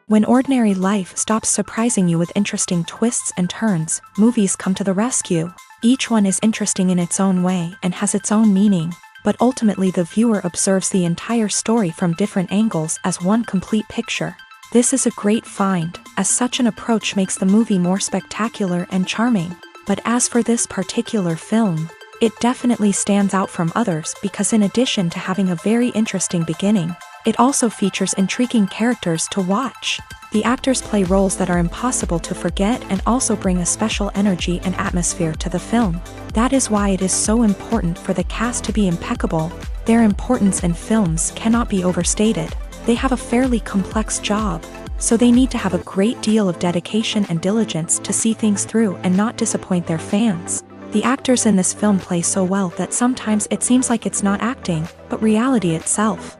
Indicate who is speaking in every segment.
Speaker 1: When ordinary life stops surprising you with interesting twists and turns, movies come to the rescue. Each one is interesting in its own way and has its own meaning, but ultimately the viewer observes the entire story from different angles as one complete picture. This is a great find, as such an approach makes the movie more spectacular and charming. But as for this particular film, it definitely stands out from others because in addition to having a very interesting beginning, it also features intriguing characters to watch. The actors play roles that are impossible to forget and also bring a special energy and atmosphere to the film. That is why it is so important for the cast to be impeccable. Their importance in films cannot be overstated. They have a fairly complex job, so they need to have a great deal of dedication and diligence to see things through and not disappoint their fans. The actors in this film play so well that sometimes it seems like it's not acting, but reality itself.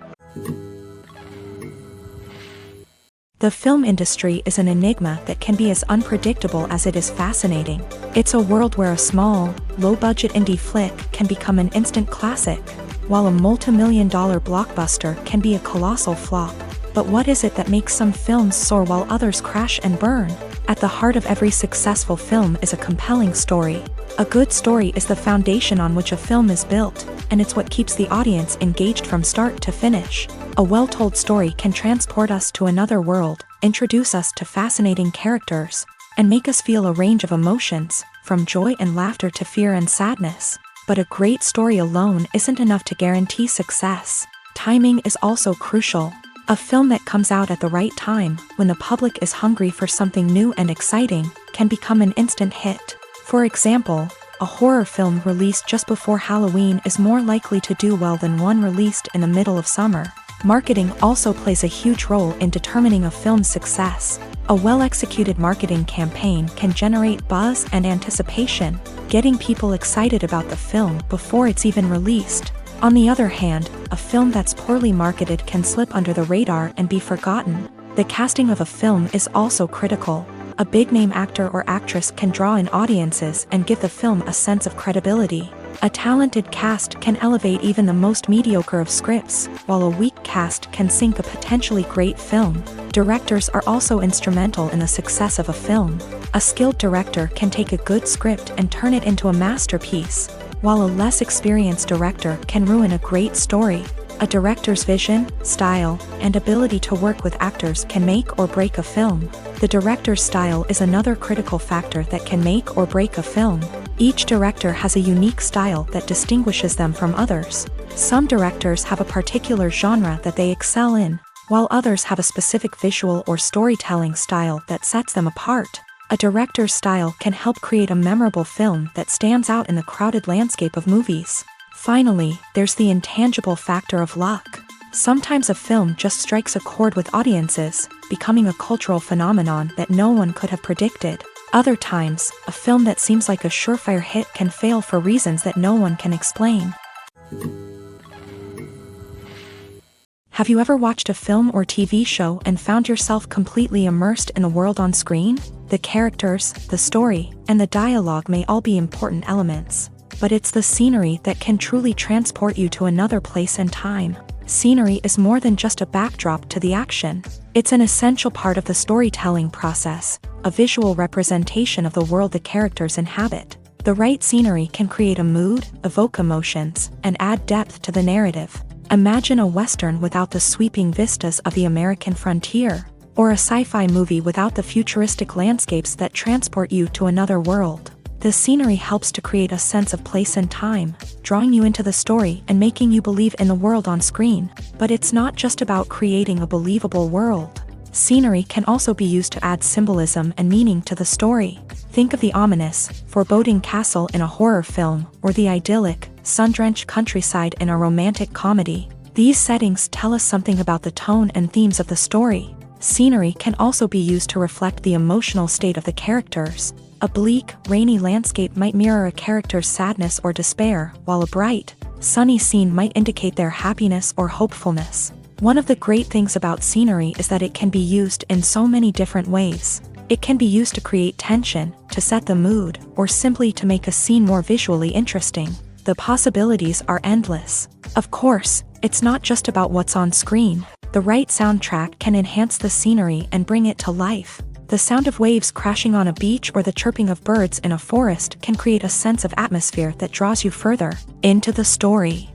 Speaker 1: The film industry is an enigma that can be as unpredictable as it is fascinating. It's a world where a small, low-budget indie flick can become an instant classic, while a multi-million-dollar blockbuster can be a colossal flop. But what is it that makes some films soar while others crash and burn? At the heart of every successful film is a compelling story. A good story is the foundation on which a film is built, and it's what keeps the audience engaged from start to finish. A well-told story can transport us to another world, introduce us to fascinating characters, and make us feel a range of emotions, from joy and laughter to fear and sadness. But a great story alone isn't enough to guarantee success. Timing is also crucial. A film that comes out at the right time, when the public is hungry for something new and exciting, can become an instant hit. For example, a horror film released just before Halloween is more likely to do well than one released in the middle of summer. Marketing also plays a huge role in determining a film's success. A well-executed marketing campaign can generate buzz and anticipation, getting people excited about the film before it's even released. On the other hand, a film that's poorly marketed can slip under the radar and be forgotten. The casting of a film is also critical. A big-name actor or actress can draw in audiences and give the film a sense of credibility. A talented cast can elevate even the most mediocre of scripts, while a weak cast can sink a potentially great film. Directors are also instrumental in the success of a film. A skilled director can take a good script and turn it into a masterpiece, while a less experienced director can ruin a great story. A director's vision, style, and ability to work with actors can make or break a film. The director's style is another critical factor that can make or break a film. Each director has a unique style that distinguishes them from others. Some directors have a particular genre that they excel in, while others have a specific visual or storytelling style that sets them apart. A director's style can help create a memorable film that stands out in the crowded landscape of movies. Finally, there's the intangible factor of luck. Sometimes a film just strikes a chord with audiences, becoming a cultural phenomenon that no one could have predicted. Other times, a film that seems like a surefire hit can fail for reasons that no one can explain. Have you ever watched a film or TV show and found yourself completely immersed in the world on screen? The characters, the story, and the dialogue may all be important elements, but it's the scenery that can truly transport you to another place and time. Scenery is more than just a backdrop to the action. It's an essential part of the storytelling process, a visual representation of the world the characters inhabit. The right scenery can create a mood, evoke emotions, and add depth to the narrative. Imagine a Western without the sweeping vistas of the American frontier, or a sci-fi movie without the futuristic landscapes that transport you to another world. The scenery helps to create a sense of place and time, drawing you into the story and making you believe in the world on screen. But it's not just about creating a believable world. Scenery can also be used to add symbolism and meaning to the story. Think of the ominous, foreboding castle in a horror film, or the idyllic, sun-drenched countryside in a romantic comedy. These settings tell us something about the tone and themes of the story. Scenery can also be used to reflect the emotional state of the characters. A bleak, rainy landscape might mirror a character's sadness or despair, while a bright, sunny scene might indicate their happiness or hopefulness. One of the great things about scenery is that it can be used in so many different ways. It can be used to create tension, to set the mood, or simply to make a scene more visually interesting. The possibilities are endless. Of course, it's not just about what's on screen. The right soundtrack can enhance the scenery and bring it to life. The sound of waves crashing on a beach or the chirping of birds in a forest can create a sense of atmosphere that draws you further into the story.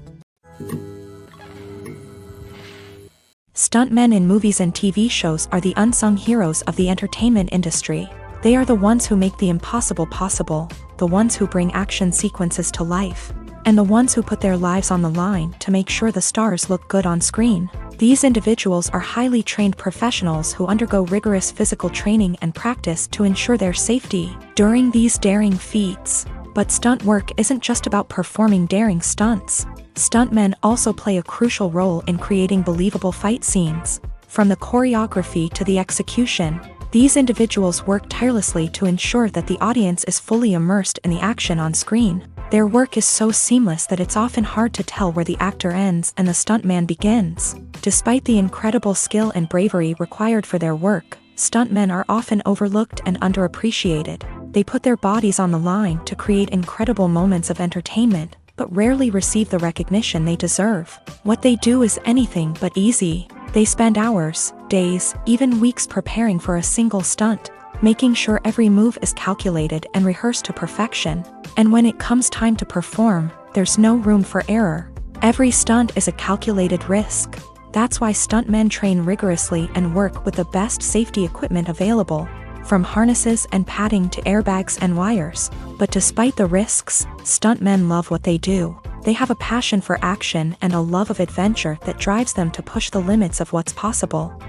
Speaker 1: Stuntmen in movies and TV shows are the unsung heroes of the entertainment industry. They are the ones who make the impossible possible, the ones who bring action sequences to life, and the ones who put their lives on the line to make sure the stars look good on screen. These individuals are highly trained professionals who undergo rigorous physical training and practice to ensure their safety during these daring feats. But stunt work isn't just about performing daring stunts. Stuntmen also play a crucial role in creating believable fight scenes. From the choreography to the execution, these individuals work tirelessly to ensure that the audience is fully immersed in the action on screen. Their work is so seamless that it's often hard to tell where the actor ends and the stuntman begins. Despite the incredible skill and bravery required for their work, stuntmen are often overlooked and underappreciated. They put their bodies on the line to create incredible moments of entertainment, but rarely receive the recognition they deserve. What they do is anything but easy. They spend hours, days, even weeks preparing for a single stunt, making sure every move is calculated and rehearsed to perfection. And when it comes time to perform, there's no room for error. Every stunt is a calculated risk. That's why stuntmen train rigorously and work with the best safety equipment available, from harnesses and padding to airbags and wires. But despite the risks, stuntmen love what they do. They have a passion for action and a love of adventure that drives them to push the limits of what's possible.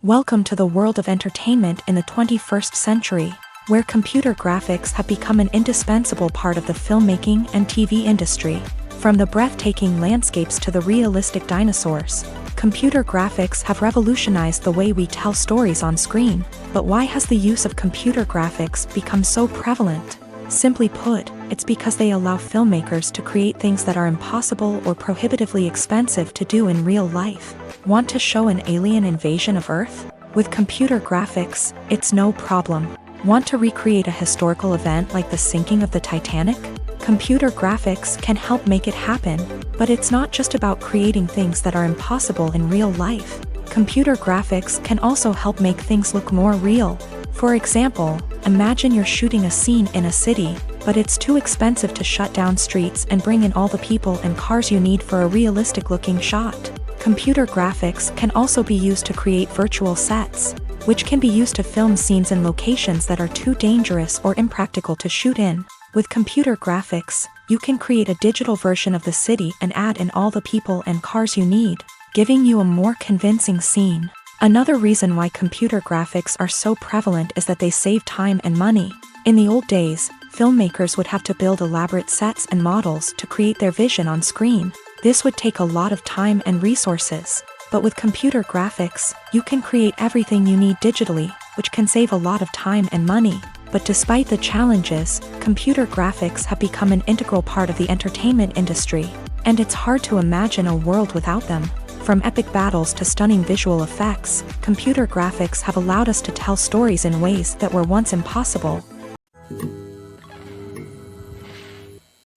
Speaker 1: Welcome to the world of entertainment in the 21st century, where computer graphics have become an indispensable part of the filmmaking and TV industry. From the breathtaking landscapes to the realistic dinosaurs, computer graphics have revolutionized the way we tell stories on screen. But why has the use of computer graphics become so prevalent? Simply put, it's because they allow filmmakers to create things that are impossible or prohibitively expensive to do in real life. Want to show an alien invasion of Earth? With computer graphics, it's no problem. Want to recreate a historical event like the sinking of the Titanic? Computer graphics can help make it happen. But it's not just about creating things that are impossible in real life. Computer graphics can also help make things look more real. For example, imagine you're shooting a scene in a city, but it's too expensive to shut down streets and bring in all the people and cars you need for a realistic-looking shot. Computer graphics can also be used to create virtual sets, which can be used to film scenes in locations that are too dangerous or impractical to shoot in. With computer graphics, you can create a digital version of the city and add in all the people and cars you need, giving you a more convincing scene. Another reason why computer graphics are so prevalent is that they save time and money. In the old days, filmmakers would have to build elaborate sets and models to create their vision on screen. This would take a lot of time and resources. But with computer graphics, you can create everything you need digitally, which can save a lot of time and money. But despite the challenges, computer graphics have become an integral part of the entertainment industry, and it's hard to imagine a world without them. From epic battles to stunning visual effects, computer graphics have allowed us to tell stories in ways that were once impossible.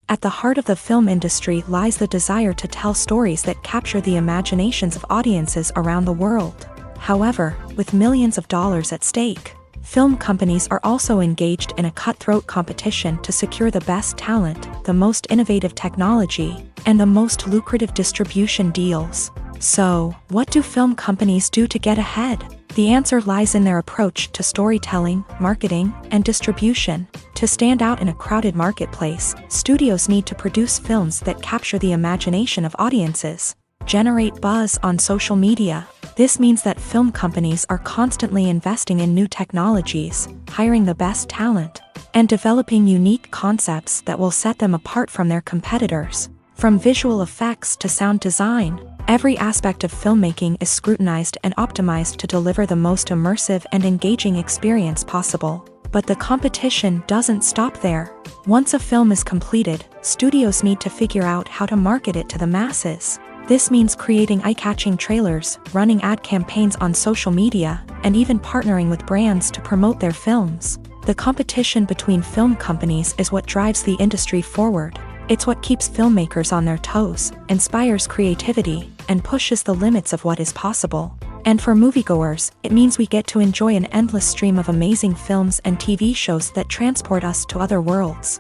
Speaker 1: At the heart of the film industry lies the desire to tell stories that capture the imaginations of audiences around the world. However, with millions of dollars at stake, film companies are also engaged in a cutthroat competition to secure the best talent, the most innovative technology, and the most lucrative distribution deals. So, what do film companies do to get ahead? The answer lies in their approach to storytelling, marketing, and distribution. To stand out in a crowded marketplace, studios need to produce films that capture the imagination of audiences, generate buzz on social media. This means that film companies are constantly investing in new technologies, hiring the best talent, and developing unique concepts that will set them apart from their competitors. From visual effects to sound design, every aspect of filmmaking is scrutinized and optimized to deliver the most immersive and engaging experience possible. But the competition doesn't stop there. Once a film is completed, studios need to figure out how to market it to the masses. This means creating eye-catching trailers, running ad campaigns on social media, and even partnering with brands to promote their films. The competition between film companies is what drives the industry forward. It's what keeps filmmakers on their toes, inspires creativity, and pushes the limits of what is possible. And for moviegoers, it means we get to enjoy an endless stream of amazing films and TV shows that transport us to other worlds.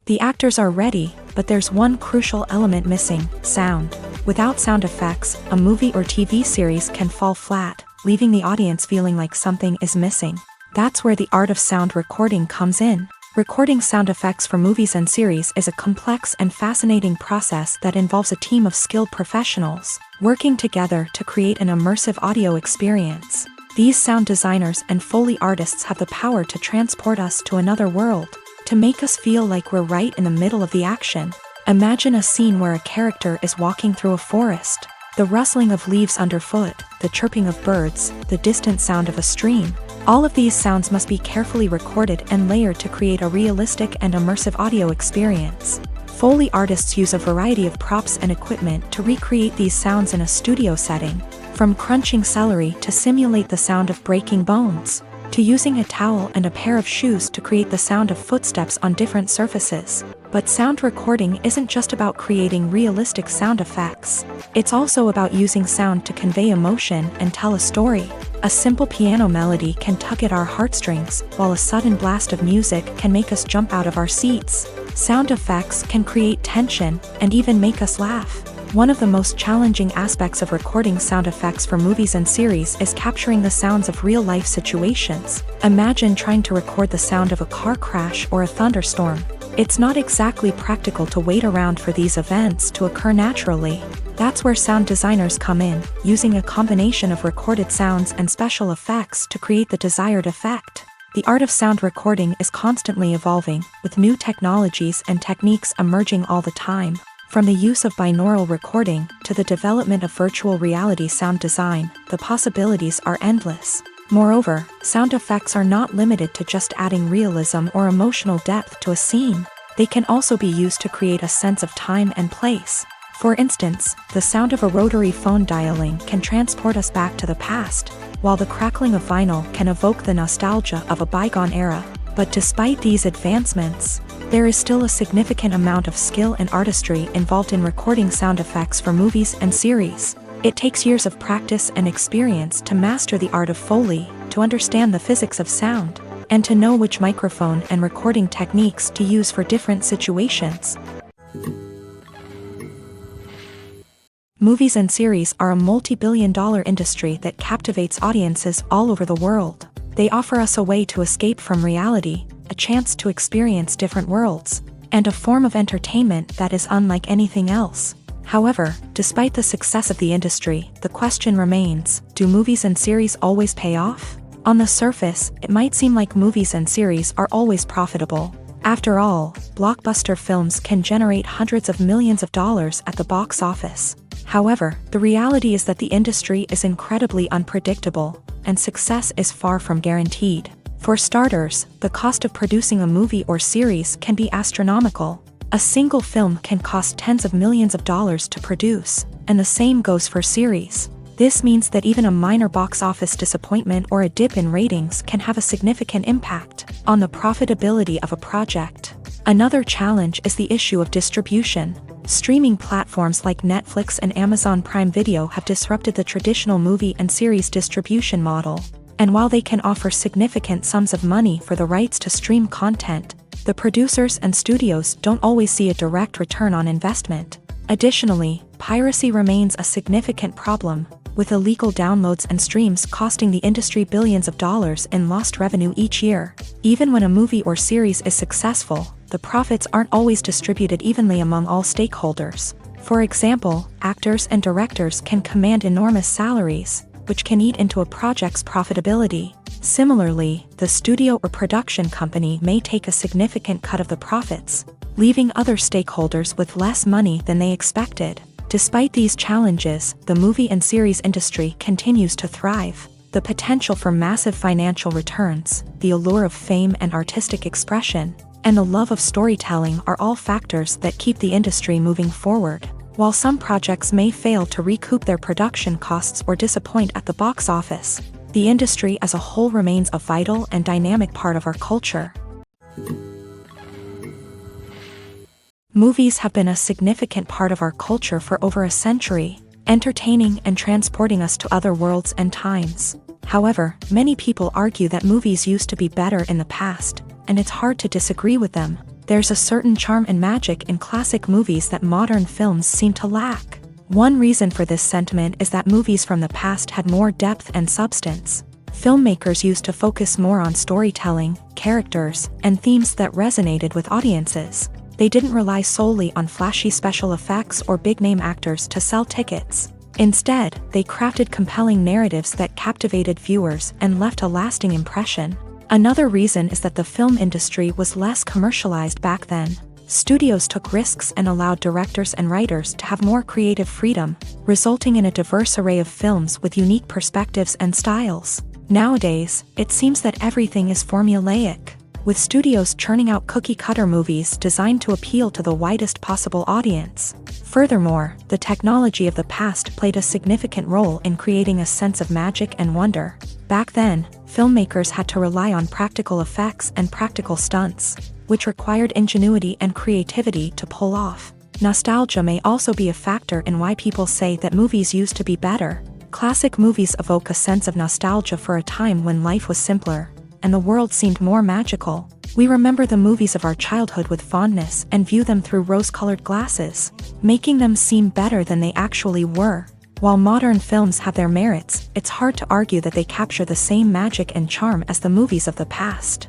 Speaker 1: The actors are ready, but there's one crucial element missing: sound. Without sound effects, a movie or TV series can fall flat, leaving the audience feeling like something is missing. That's where the art of sound recording comes in. Recording sound effects for movies and series is a complex and fascinating process that involves a team of skilled professionals working together to create an immersive audio experience. These sound designers and Foley artists have the power to transport us to another world, to make us feel like we're right in the middle of the action. Imagine a scene where a character is walking through a forest. The rustling of leaves underfoot, the chirping of birds, the distant sound of a stream. All of these sounds must be carefully recorded and layered to create a realistic and immersive audio experience. Foley artists use a variety of props and equipment to recreate these sounds in a studio setting, from crunching celery to simulate the sound of breaking bones, to using a towel and a pair of shoes to create the sound of footsteps on different surfaces. But sound recording isn't just about creating realistic sound effects. It's also about using sound to convey emotion and tell a story. A simple piano melody can tug at our heartstrings, while a sudden blast of music can make us jump out of our seats. Sound effects can create tension and even make us laugh. One of the most challenging aspects of recording sound effects for movies and series is capturing the sounds of real-life situations. Imagine trying to record the sound of a car crash or a thunderstorm. It's not exactly practical to wait around for these events to occur naturally. That's where sound designers come in, using a combination of recorded sounds and special effects to create the desired effect. The art of sound recording is constantly evolving, with new technologies and techniques emerging all the time. From the use of binaural recording to the development of virtual reality sound design, the possibilities are endless. Moreover, sound effects are not limited to just adding realism or emotional depth to a scene. They can also be used to create a sense of time and place. For instance, the sound of a rotary phone dialing can transport us back to the past, while the crackling of vinyl can evoke the nostalgia of a bygone era. But despite these advancements, there is still a significant amount of skill and artistry involved in recording sound effects for movies and series. It takes years of practice and experience to master the art of Foley, to understand the physics of sound, and to know which microphone and recording techniques to use for different situations. Movies and series are a multi-billion-dollar industry that captivates audiences all over the world. They offer us a way to escape from reality, a chance to experience different worlds, and a form of entertainment that is unlike anything else. However, despite the success of the industry, the question remains: do movies and series always pay off? On the surface, it might seem like movies and series are always profitable. After all, blockbuster films can generate hundreds of millions of dollars at the box office. However, the reality is that the industry is incredibly unpredictable, and success is far from guaranteed. For starters, the cost of producing a movie or series can be astronomical. A single film can cost tens of millions of dollars to produce, and the same goes for series. This means that even a minor box office disappointment or a dip in ratings can have a significant impact on the profitability of a project. Another challenge is the issue of distribution. Streaming platforms like Netflix and Amazon Prime Video have disrupted the traditional movie and series distribution model. And while they can offer significant sums of money for the rights to stream content, the producers and studios don't always see a direct return on investment. Additionally, piracy remains a significant problem, with illegal downloads and streams costing the industry billions of dollars in lost revenue each year. Even when a movie or series is successful, the profits aren't always distributed evenly among all stakeholders. For example, actors and directors can command enormous salaries, which can eat into a project's profitability. Similarly, the studio or production company may take a significant cut of the profits, leaving other stakeholders with less money than they expected. Despite these challenges, the movie and series industry continues to thrive. The potential for massive financial returns, the allure of fame and artistic expression, and the love of storytelling are all factors that keep the industry moving forward. While some projects may fail to recoup their production costs or disappoint at the box office, the industry as a whole remains a vital and dynamic part of our culture. Movies have been a significant part of our culture for over a century, entertaining and transporting us to other worlds and times. However, many people argue that movies used to be better in the past, and it's hard to disagree with them. There's a certain charm and magic in classic movies that modern films seem to lack. One reason for this sentiment is that movies from the past had more depth and substance. Filmmakers used to focus more on storytelling, characters, and themes that resonated with audiences. They didn't rely solely on flashy special effects or big-name actors to sell tickets. Instead, they crafted compelling narratives that captivated viewers and left a lasting impression. Another reason is that the film industry was less commercialized back then. Studios took risks and allowed directors and writers to have more creative freedom, resulting in a diverse array of films with unique perspectives and styles. Nowadays, it seems that everything is formulaic, with studios churning out cookie-cutter movies designed to appeal to the widest possible audience. Furthermore, the technology of the past played a significant role in creating a sense of magic and wonder. Back then, filmmakers had to rely on practical effects and practical stunts, which required ingenuity and creativity to pull off. Nostalgia may also be a factor in why people say that movies used to be better. Classic movies evoke a sense of nostalgia for a time when life was simpler, and the world seemed more magical. We remember the movies of our childhood with fondness and view them through rose-colored glasses, making them seem better than they actually were. While modern films have their merits, it's hard to argue that they capture the same magic and charm as the movies of the past.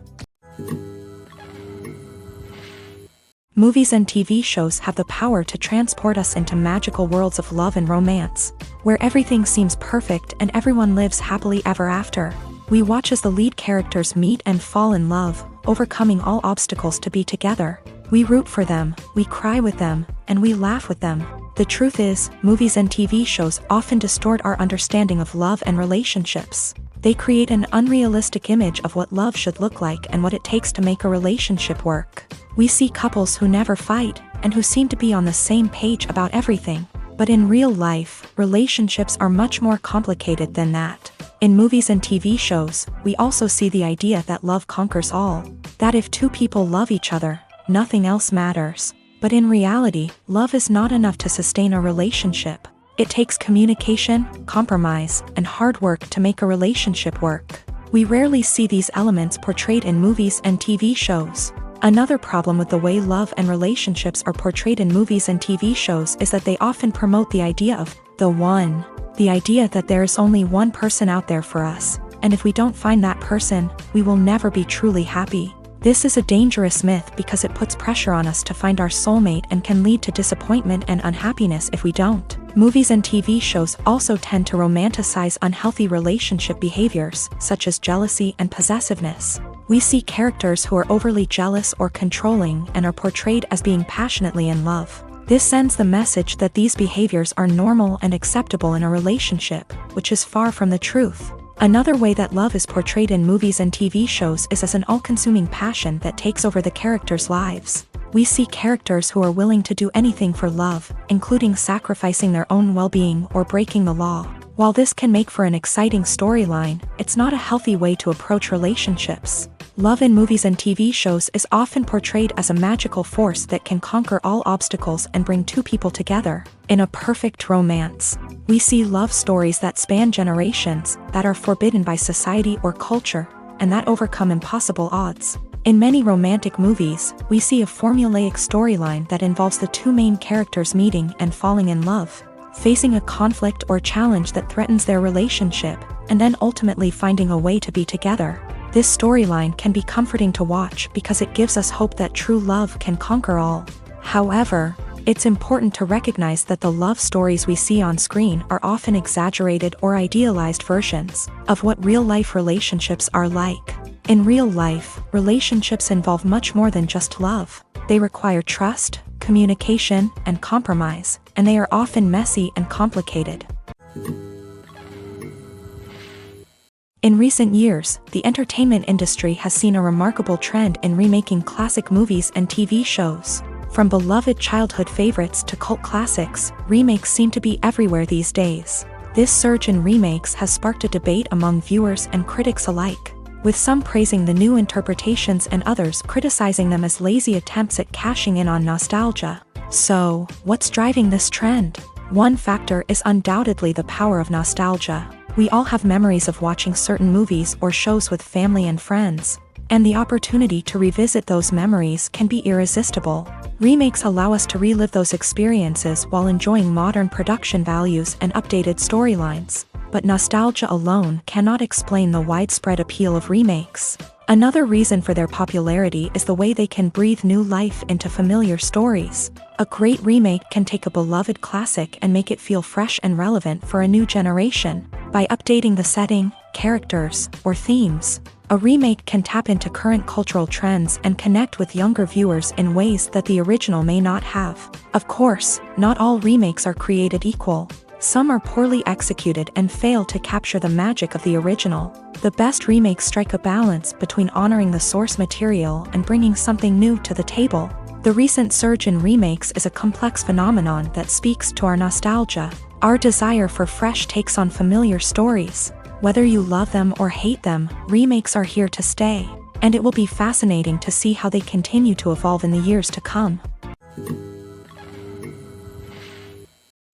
Speaker 1: Movies and TV shows have the power to transport us into magical worlds of love and romance, where everything seems perfect and everyone lives happily ever after. We watch as the lead characters meet and fall in love, overcoming all obstacles to be together. We root for them, we cry with them, and we laugh with them. The truth is, movies and TV shows often distort our understanding of love and relationships. They create an unrealistic image of what love should look like and what it takes to make a relationship work. We see couples who never fight, and who seem to be on the same page about everything. But in real life, relationships are much more complicated than that. In movies and TV shows, we also see the idea that love conquers all. That if two people love each other, nothing else matters. But in reality, love is not enough to sustain a relationship. It takes communication, compromise, and hard work to make a relationship work. We rarely see these elements portrayed in movies and TV shows. Another problem with the way love and relationships are portrayed in movies and TV shows is that they often promote the idea of the one. The idea that there is only one person out there for us, and if we don't find that person, we will never be truly happy. This is a dangerous myth because it puts pressure on us to find our soulmate and can lead to disappointment and unhappiness if we don't. Movies and TV shows also tend to romanticize unhealthy relationship behaviors, such as jealousy and possessiveness. We see characters who are overly jealous or controlling and are portrayed as being passionately in love. This sends the message that these behaviors are normal and acceptable in a relationship, which is far from the truth. Another way that love is portrayed in movies and TV shows is as an all-consuming passion that takes over the characters' lives. We see characters who are willing to do anything for love, including sacrificing their own well-being or breaking the law. While this can make for an exciting storyline, it's not a healthy way to approach relationships. Love in movies and TV shows is often portrayed as a magical force that can conquer all obstacles and bring two people together. In a perfect romance, we see love stories that span generations, that are forbidden by society or culture, and that overcome impossible odds. In many romantic movies, we see a formulaic storyline that involves the two main characters meeting and falling in love, facing a conflict or challenge that threatens their relationship, and then ultimately finding a way to be together. This storyline can be comforting to watch because it gives us hope that true love can conquer all. However, it's important to recognize that the love stories we see on screen are often exaggerated or idealized versions of what real-life relationships are like. In real life, relationships involve much more than just love. They require trust, communication, and compromise, and they are often messy and complicated. In recent years, the entertainment industry has seen a remarkable trend in remaking classic movies and TV shows. From beloved childhood favorites to cult classics, remakes seem to be everywhere these days. This surge in remakes has sparked a debate among viewers and critics alike, with some praising the new interpretations and others criticizing them as lazy attempts at cashing in on nostalgia. So, what's driving this trend? One factor is undoubtedly the power of nostalgia. We all have memories of watching certain movies or shows with family and friends, and the opportunity to revisit those memories can be irresistible. Remakes allow us to relive those experiences while enjoying modern production values and updated storylines. But nostalgia alone cannot explain the widespread appeal of remakes. Another reason for their popularity is the way they can breathe new life into familiar stories. A great remake can take a beloved classic and make it feel fresh and relevant for a new generation. By updating the setting, characters, or themes, a remake can tap into current cultural trends and connect with younger viewers in ways that the original may not have. Of course, not all remakes are created equal. Some are poorly executed and fail to capture the magic of the original. The best remakes strike a balance between honoring the source material and bringing something new to the table. The recent surge in remakes is a complex phenomenon that speaks to our nostalgia, our desire for fresh takes on familiar stories. Whether you love them or hate them, remakes are here to stay, and it will be fascinating to see how they continue to evolve in the years to come.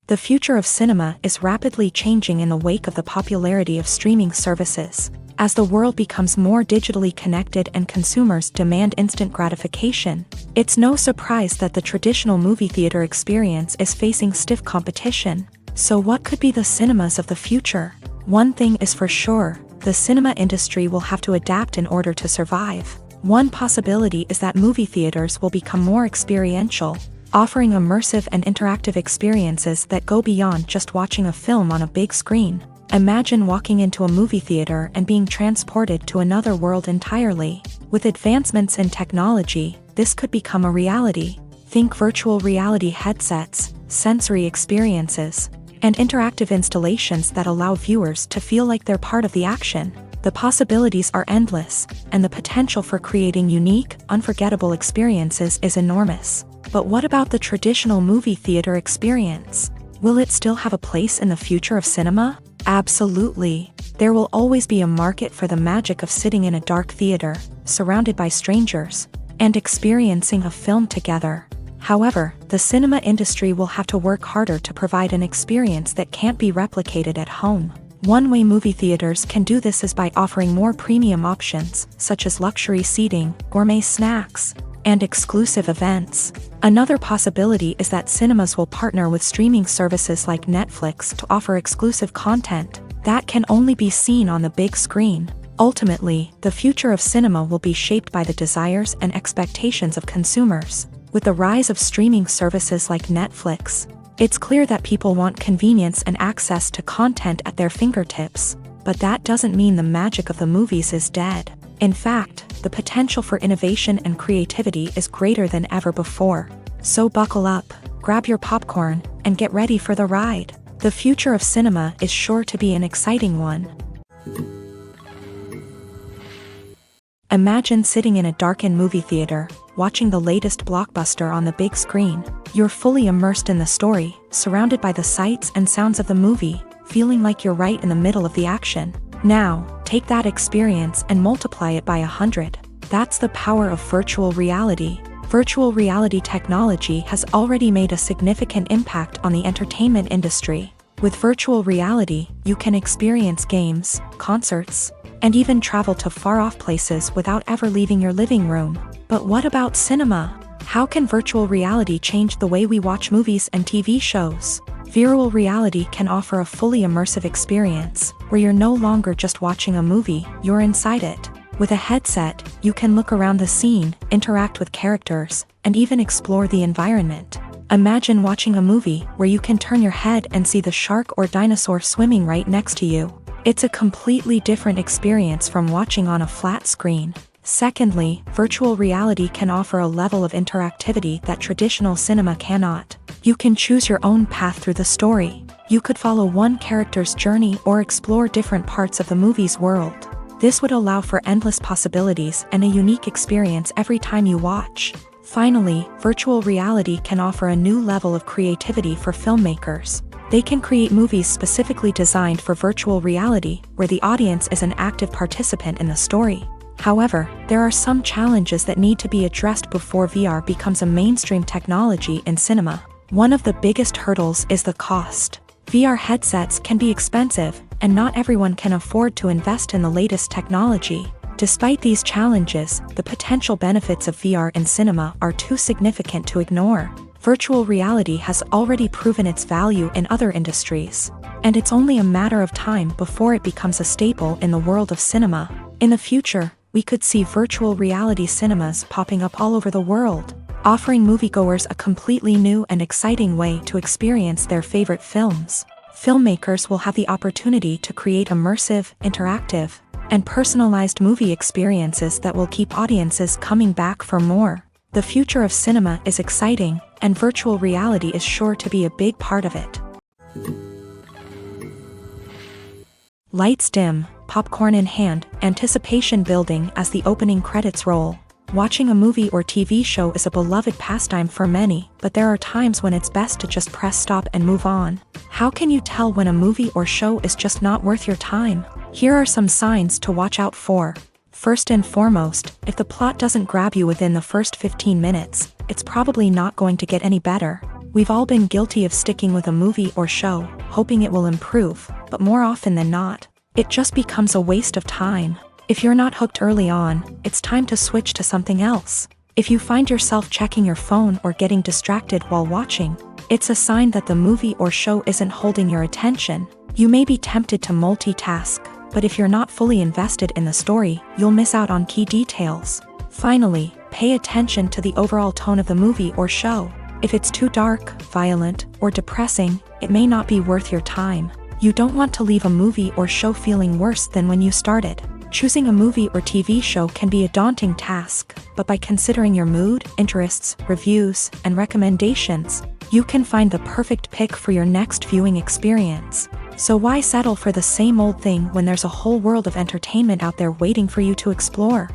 Speaker 1: The future of cinema is rapidly changing in the wake of the popularity of streaming services. As the world becomes more digitally connected and consumers demand instant gratification, it's no surprise that the traditional movie theater experience is facing stiff competition. So what could be the cinemas of the future? One thing is for sure, the cinema industry will have to adapt in order to survive. One possibility is that movie theaters will become more experiential, offering immersive and interactive experiences that go beyond just watching a film on a big screen. Imagine walking into a movie theater and being transported to another world entirely. With advancements in technology, this could become a reality. Think virtual reality headsets, sensory experiences, and interactive installations that allow viewers to feel like they're part of the action. The possibilities are endless, and the potential for creating unique, unforgettable experiences is enormous. But what about the traditional movie theater experience? Will it still have a place in the future of cinema? Absolutely. There will always be a market for the magic of sitting in a dark theater, surrounded by strangers, and experiencing a film together. However, the cinema industry will have to work harder to provide an experience that can't be replicated at home. One way movie theaters can do this is by offering more premium options, such as luxury seating, gourmet snacks, and exclusive events. Another possibility is that cinemas will partner with streaming services like Netflix to offer exclusive content that can only be seen on the big screen. Ultimately, the future of cinema will be shaped by the desires and expectations of consumers. With the rise of streaming services like Netflix, it's clear that people want convenience and access to content at their fingertips. But that doesn't mean the magic of the movies is dead. In fact, the potential for innovation and creativity is greater than ever before. So buckle up, grab your popcorn, and get ready for the ride. The future of cinema is sure to be an exciting one. Imagine sitting in a darkened movie theater, watching the latest blockbuster on the big screen. You're fully immersed in the story, surrounded by the sights and sounds of the movie, feeling like you're right in the middle of the action. Now, take that experience and multiply it by 100. That's the power of virtual reality. Virtual reality technology has already made a significant impact on the entertainment industry. With virtual reality, you can experience games, concerts, and even travel to far-off places without ever leaving your living room. But what about cinema? How can virtual reality change the way we watch movies and TV shows? Virtual reality can offer a fully immersive experience, where you're no longer just watching a movie, you're inside it. With a headset, you can look around the scene, interact with characters, and even explore the environment. Imagine watching a movie where you can turn your head and see the shark or dinosaur swimming right next to you. It's a completely different experience from watching on a flat screen. Secondly, virtual reality can offer a level of interactivity that traditional cinema cannot. You can choose your own path through the story. You could follow one character's journey or explore different parts of the movie's world. This would allow for endless possibilities and a unique experience every time you watch. Finally, virtual reality can offer a new level of creativity for filmmakers. They can create movies specifically designed for virtual reality, where the audience is an active participant in the story. However, there are some challenges that need to be addressed before VR becomes a mainstream technology in cinema. One of the biggest hurdles is the cost. VR headsets can be expensive, and not everyone can afford to invest in the latest technology. Despite these challenges, the potential benefits of VR in cinema are too significant to ignore. Virtual reality has already proven its value in other industries, and it's only a matter of time before it becomes a staple in the world of cinema. In the future, we could see virtual reality cinemas popping up all over the world, offering moviegoers a completely new and exciting way to experience their favorite films. Filmmakers will have the opportunity to create immersive, interactive, and personalized movie experiences that will keep audiences coming back for more. The future of cinema is exciting, and virtual reality is sure to be a big part of it. Lights dim, popcorn in hand, anticipation building as the opening credits roll. Watching a movie or TV show is a beloved pastime for many, but there are times when it's best to just press stop and move on. How can you tell when a movie or show is just not worth your time? Here are some signs to watch out for. First and foremost, if the plot doesn't grab you within the first 15 minutes, it's probably not going to get any better. We've all been guilty of sticking with a movie or show, hoping it will improve, but more often than not, it just becomes a waste of time. If you're not hooked early on, it's time to switch to something else. If you find yourself checking your phone or getting distracted while watching, it's a sign that the movie or show isn't holding your attention. You may be tempted to multitask, but if you're not fully invested in the story, you'll miss out on key details. Finally, pay attention to the overall tone of the movie or show. If it's too dark, violent, or depressing, it may not be worth your time. You don't want to leave a movie or show feeling worse than when you started. Choosing a movie or TV show can be a daunting task, but by considering your mood, interests, reviews, and recommendations, you can find the perfect pick for your next viewing experience. So why settle for the same old thing when there's a whole world of entertainment out there waiting for you to explore?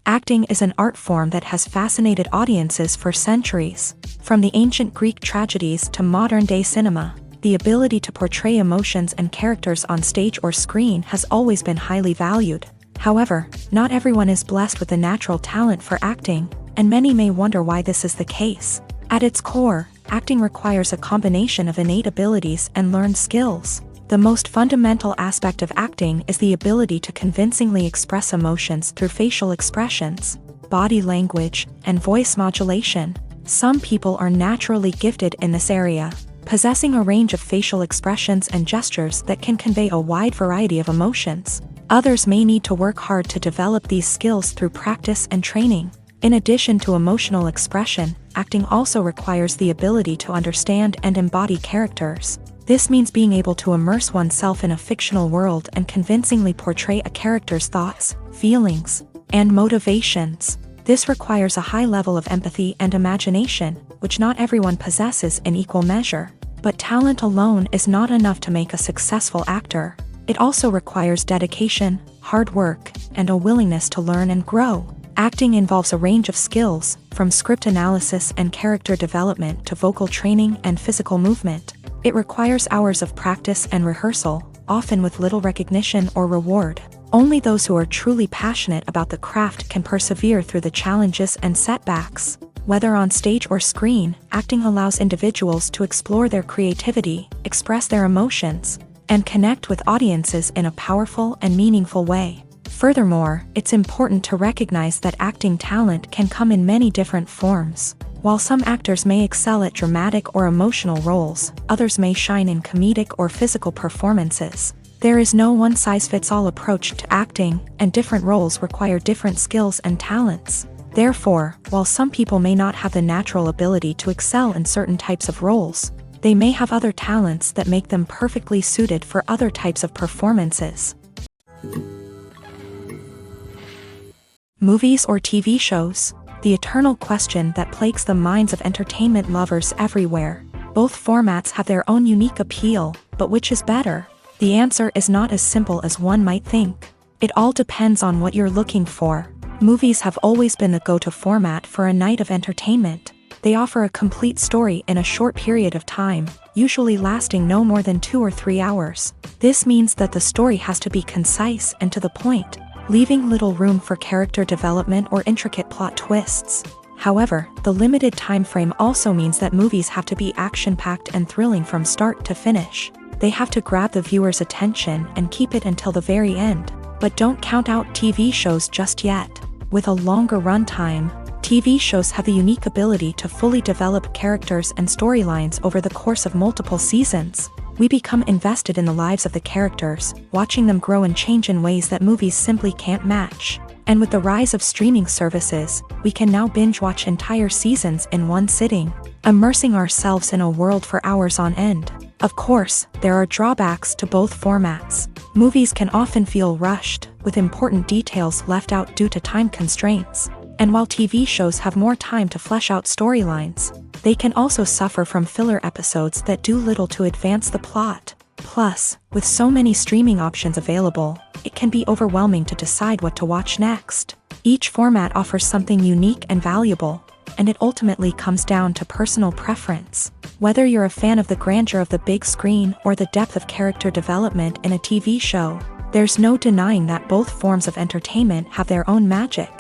Speaker 1: Acting is an art form that has fascinated audiences for centuries. From the ancient Greek tragedies to modern-day cinema, the ability to portray emotions and characters on stage or screen has always been highly valued. However, not everyone is blessed with a natural talent for acting, and many may wonder why this is the case. At its core, acting requires a combination of innate abilities and learned skills. The most fundamental aspect of acting is the ability to convincingly express emotions through facial expressions, body language, and voice modulation. Some people are naturally gifted in this area, possessing a range of facial expressions and gestures that can convey a wide variety of emotions. Others may need to work hard to develop these skills through practice and training. In addition to emotional expression, acting also requires the ability to understand and embody characters. This means being able to immerse oneself in a fictional world and convincingly portray a character's thoughts, feelings, and motivations. This requires a high level of empathy and imagination, which not everyone possesses in equal measure. But talent alone is not enough to make a successful actor. It also requires dedication, hard work, and a willingness to learn and grow. Acting involves a range of skills, from script analysis and character development to vocal training and physical movement. It requires hours of practice and rehearsal, often with little recognition or reward. Only those who are truly passionate about the craft can persevere through the challenges and setbacks. Whether on stage or screen, acting allows individuals to explore their creativity, express their emotions, and connect with audiences in a powerful and meaningful way. Furthermore, it's important to recognize that acting talent can come in many different forms. While some actors may excel at dramatic or emotional roles, others may shine in comedic or physical performances. There is no one-size-fits-all approach to acting, and different roles require different skills and talents. Therefore, while some people may not have the natural ability to excel in certain types of roles, they may have other talents that make them perfectly suited for other types of performances. Movies or TV shows? The eternal question that plagues the minds of entertainment lovers everywhere. Both formats have their own unique appeal, but which is better? The answer is not as simple as one might think. It all depends on what you're looking for. Movies have always been the go-to format for a night of entertainment. They offer a complete story in a short period of time, usually lasting no more than 2 or 3 hours. This means that the story has to be concise and to the point, leaving little room for character development or intricate plot twists. However, the limited time frame also means that movies have to be action-packed and thrilling from start to finish. They have to grab the viewer's attention and keep it until the very end. But don't count out TV shows just yet. With a longer runtime, TV shows have the unique ability to fully develop characters and storylines over the course of multiple seasons. We become invested in the lives of the characters, watching them grow and change in ways that movies simply can't match. And with the rise of streaming services, we can now binge-watch entire seasons in one sitting, immersing ourselves in a world for hours on end. Of course, there are drawbacks to both formats. Movies can often feel rushed, with important details left out due to time constraints. And while TV shows have more time to flesh out storylines, they can also suffer from filler episodes that do little to advance the plot. Plus, with so many streaming options available, it can be overwhelming to decide what to watch next. Each format offers something unique and valuable, and it ultimately comes down to personal preference. Whether you're a fan of the grandeur of the big screen or the depth of character development in a TV show, there's no denying that both forms of entertainment have their own magic.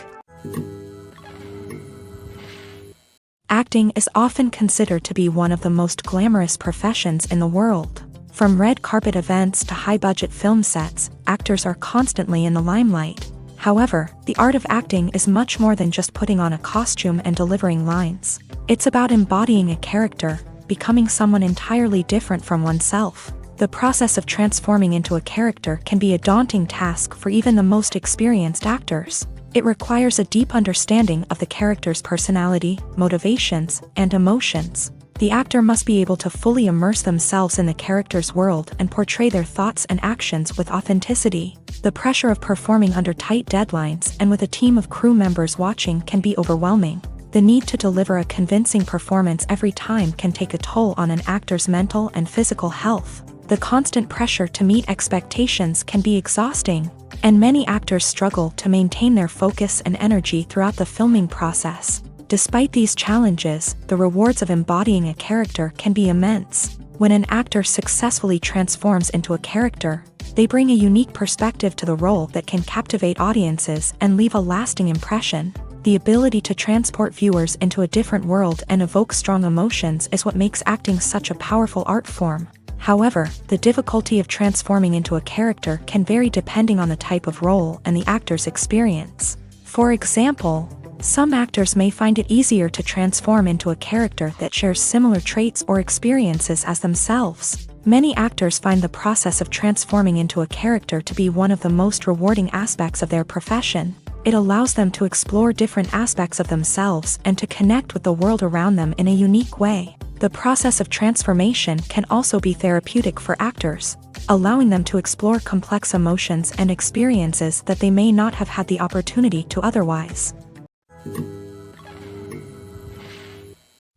Speaker 1: Acting is often considered to be one of the most glamorous professions in the world. From red carpet events to high-budget film sets, actors are constantly in the limelight. However, the art of acting is much more than just putting on a costume and delivering lines. It's about embodying a character, becoming someone entirely different from oneself. The process of transforming into a character can be a daunting task for even the most experienced actors. It requires a deep understanding of the character's personality, motivations, and emotions. The actor must be able to fully immerse themselves in the character's world and portray their thoughts and actions with authenticity. The pressure of performing under tight deadlines and with a team of crew members watching can be overwhelming. The need to deliver a convincing performance every time can take a toll on an actor's mental and physical health. The constant pressure to meet expectations can be exhausting, and many actors struggle to maintain their focus and energy throughout the filming process. Despite these challenges, the rewards of embodying a character can be immense. When an actor successfully transforms into a character, they bring a unique perspective to the role that can captivate audiences and leave a lasting impression. The ability to transport viewers into a different world and evoke strong emotions is what makes acting such a powerful art form. However, the difficulty of transforming into a character can vary depending on the type of role and the actor's experience. For example, some actors may find it easier to transform into a character that shares similar traits or experiences as themselves. Many actors find the process of transforming into a character to be one of the most rewarding aspects of their profession. It allows them to explore different aspects of themselves and to connect with the world around them in a unique way. The process of transformation can also be therapeutic for actors, allowing them to explore complex emotions and experiences that they may not have had the opportunity to otherwise.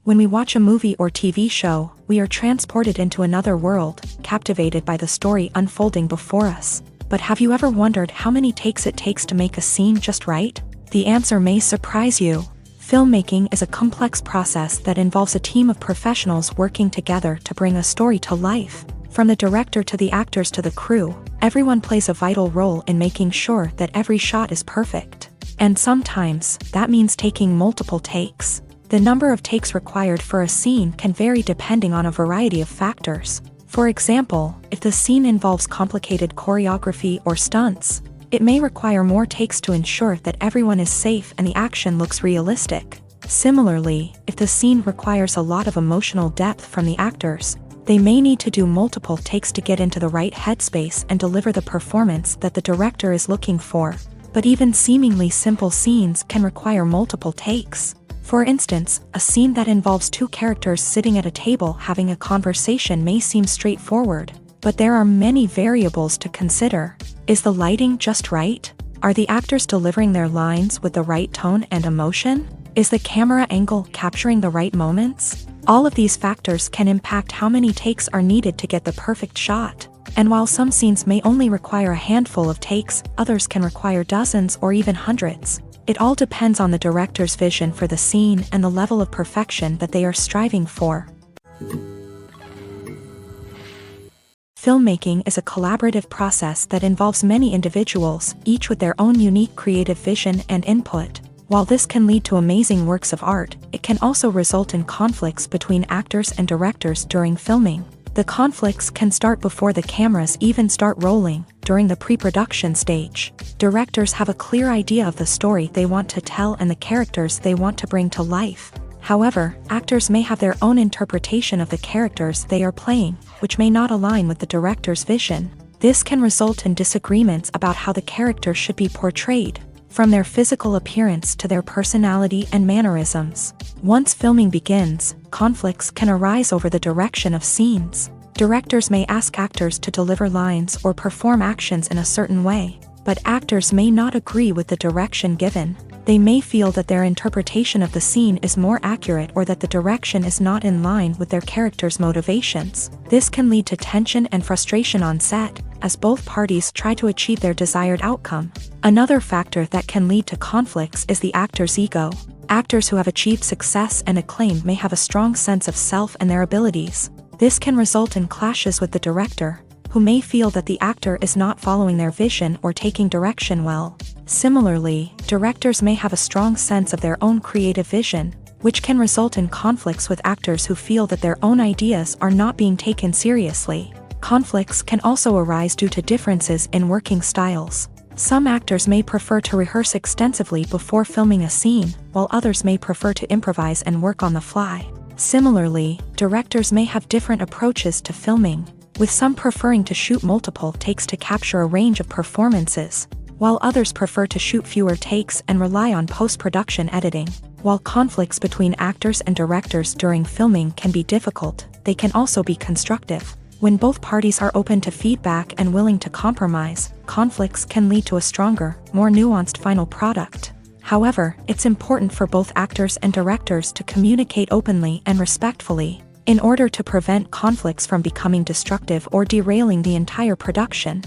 Speaker 1: When we watch a movie or TV show, we are transported into another world, captivated by the story unfolding before us. But have you ever wondered how many takes it takes to make a scene just right? The answer may surprise you. Filmmaking is a complex process that involves a team of professionals working together to bring a story to life. From the director to the actors to the crew, everyone plays a vital role in making sure that every shot is perfect. And sometimes, that means taking multiple takes. The number of takes required for a scene can vary depending on a variety of factors. For example, if the scene involves complicated choreography or stunts, it may require more takes to ensure that everyone is safe and the action looks realistic. Similarly, if the scene requires a lot of emotional depth from the actors, they may need to do multiple takes to get into the right headspace and deliver the performance that the director is looking for. But even seemingly simple scenes can require multiple takes. For instance, a scene that involves two characters sitting at a table having a conversation may seem straightforward, but there are many variables to consider. Is the lighting just right? Are the actors delivering their lines with the right tone and emotion? Is the camera angle capturing the right moments? All of these factors can impact how many takes are needed to get the perfect shot. And while some scenes may only require a handful of takes, others can require dozens or even hundreds. It all depends on the director's vision for the scene and the level of perfection that they are striving for. Filmmaking is a collaborative process that involves many individuals, each with their own unique creative vision and input. While this can lead to amazing works of art, it can also result in conflicts between actors and directors during filming. The conflicts can start before the cameras even start rolling, during the pre-production stage. Directors have a clear idea of the story they want to tell and the characters they want to bring to life. However, actors may have their own interpretation of the characters they are playing, which may not align with the director's vision. This can result in disagreements about how the character should be portrayed, from their physical appearance to their personality and mannerisms. Once filming begins, conflicts can arise over the direction of scenes. Directors may ask actors to deliver lines or perform actions in a certain way, but actors may not agree with the direction given. They may feel that their interpretation of the scene is more accurate or that the direction is not in line with their character's motivations. This can lead to tension and frustration on set, as both parties try to achieve their desired outcome. Another factor that can lead to conflicts is the actor's ego. Actors who have achieved success and acclaim may have a strong sense of self and their abilities. This can result in clashes with the director, who may feel that the actor is not following their vision or taking direction well. Similarly, directors may have a strong sense of their own creative vision, which can result in conflicts with actors who feel that their own ideas are not being taken seriously. Conflicts can also arise due to differences in working styles. Some actors may prefer to rehearse extensively before filming a scene, while others may prefer to improvise and work on the fly. Similarly, directors may have different approaches to filming, with some preferring to shoot multiple takes to capture a range of performances, while others prefer to shoot fewer takes and rely on post-production editing. While conflicts between actors and directors during filming can be difficult, they can also be constructive. When both parties are open to feedback and willing to compromise, conflicts can lead to a stronger, more nuanced final product. However, it's important for both actors and directors to communicate openly and respectfully, in order to prevent conflicts from becoming destructive or derailing the entire production.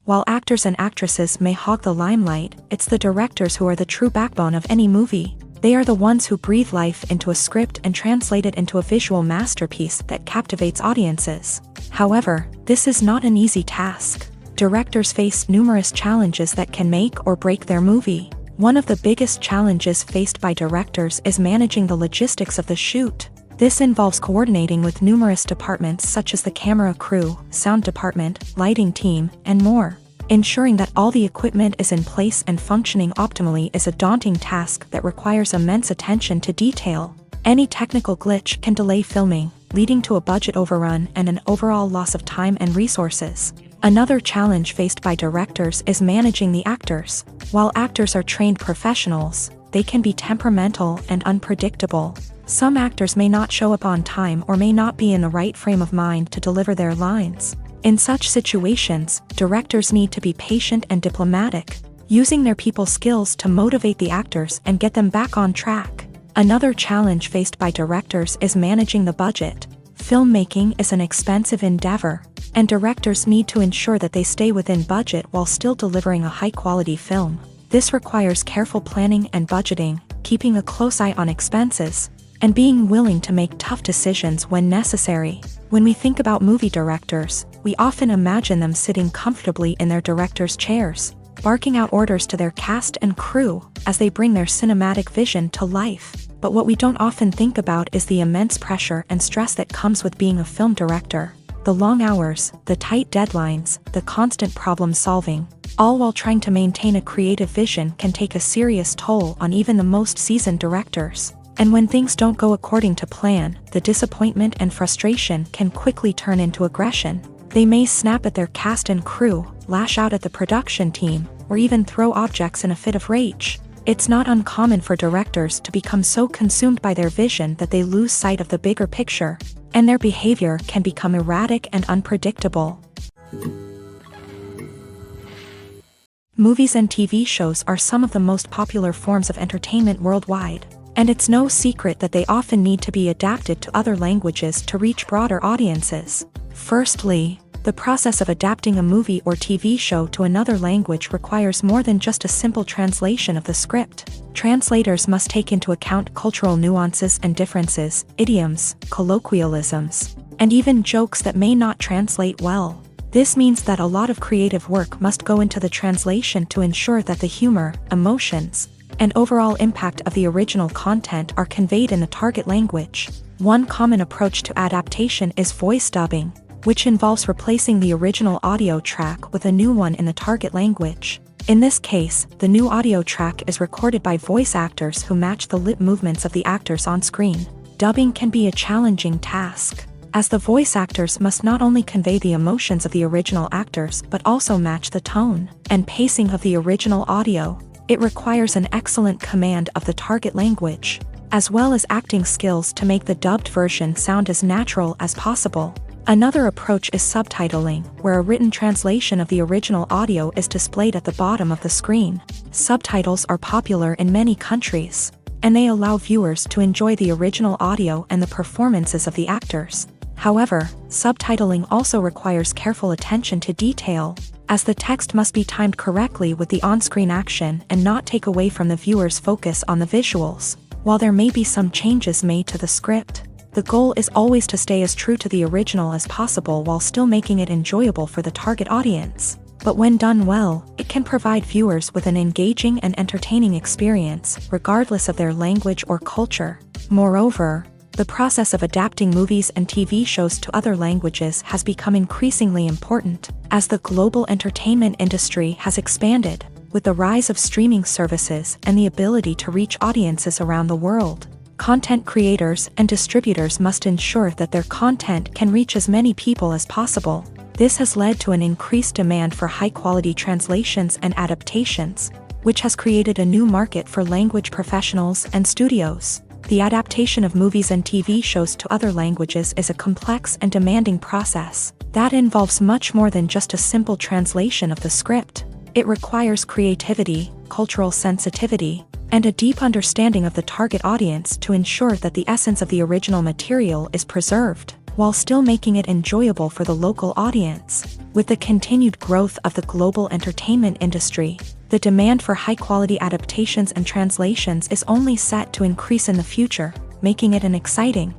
Speaker 1: While actors and actresses may hog the limelight, it's the directors who are the true backbone of any movie. They are the ones who breathe life into a script and translate it into a visual masterpiece that captivates audiences. However, this is not an easy task. Directors face numerous challenges that can make or break their movie. One of the biggest challenges faced by directors is managing the logistics of the shoot. This involves coordinating with numerous departments such as the camera crew, sound department, lighting team, and more. Ensuring that all the equipment is in place and functioning optimally is a daunting task that requires immense attention to detail. Any technical glitch can delay filming, leading to a budget overrun and an overall loss of time and resources. Another challenge faced by directors is managing the actors. While actors are trained professionals, they can be temperamental and unpredictable. Some actors may not show up on time or may not be in the right frame of mind to deliver their lines. In such situations, directors need to be patient and diplomatic, using their people skills to motivate the actors and get them back on track. Another challenge faced by directors is managing the budget. Filmmaking is an expensive endeavor, and directors need to ensure that they stay within budget while still delivering a high-quality film. This requires careful planning and budgeting, keeping a close eye on expenses, and being willing to make tough decisions when necessary. When we think about movie directors, we often imagine them sitting comfortably in their director's chairs, barking out orders to their cast and crew as they bring their cinematic vision to life. But what we don't often think about is the immense pressure and stress that comes with being a film director. The long hours, the tight deadlines, the constant problem solving, all while trying to maintain a creative vision can take a serious toll on even the most seasoned directors. And when things don't go according to plan, the disappointment and frustration can quickly turn into aggression. They may snap at their cast and crew, lash out at the production team, or even throw objects in a fit of rage. It's not uncommon for directors to become so consumed by their vision that they lose sight of the bigger picture, and their behavior can become erratic and unpredictable. Movies and TV shows are some of the most popular forms of entertainment worldwide, and it's no secret that they often need to be adapted to other languages to reach broader audiences. Firstly, The process of adapting a movie or TV show to another language requires more than just a simple translation of the script. Translators must take into account cultural nuances and differences, idioms, colloquialisms, and even jokes that may not translate well. This means that a lot of creative work must go into the translation to ensure that the humor, emotions, and overall impact of the original content are conveyed in the target language. One common approach to adaptation is voice dubbing, which involves replacing the original audio track with a new one in the target language. In this case, the new audio track is recorded by voice actors who match the lip movements of the actors on screen. Dubbing can be a challenging task, as the voice actors must not only convey the emotions of the original actors but also match the tone and pacing of the original audio. It requires an excellent command of the target language, as well as acting skills to make the dubbed version sound as natural as possible. Another approach is subtitling, where a written translation of the original audio is displayed at the bottom of the screen. Subtitles are popular in many countries, and they allow viewers to enjoy the original audio and the performances of the actors. However, subtitling also requires careful attention to detail, as the text must be timed correctly with the on-screen action and not take away from the viewer's focus on the visuals. While there may be some changes made to the script, the goal is always to stay as true to the original as possible while still making it enjoyable for the target audience. But when done well, it can provide viewers with an engaging and entertaining experience, regardless of their language or culture. Moreover, the process of adapting movies and TV shows to other languages has become increasingly important, as the global entertainment industry has expanded, with the rise of streaming services and the ability to reach audiences around the world. Content creators and distributors must ensure that their content can reach as many people as possible. This has led to an increased demand for high-quality translations and adaptations, which has created a new market for language professionals and studios. The adaptation of movies and TV shows to other languages is a complex and demanding process that involves much more than just a simple translation of the script. It requires creativity, cultural sensitivity, and a deep understanding of the target audience to ensure that the essence of the original material is preserved, while still making it enjoyable for the local audience. With the continued growth of the global entertainment industry, the demand for high-quality adaptations and translations is only set to increase in the future, making it an exciting.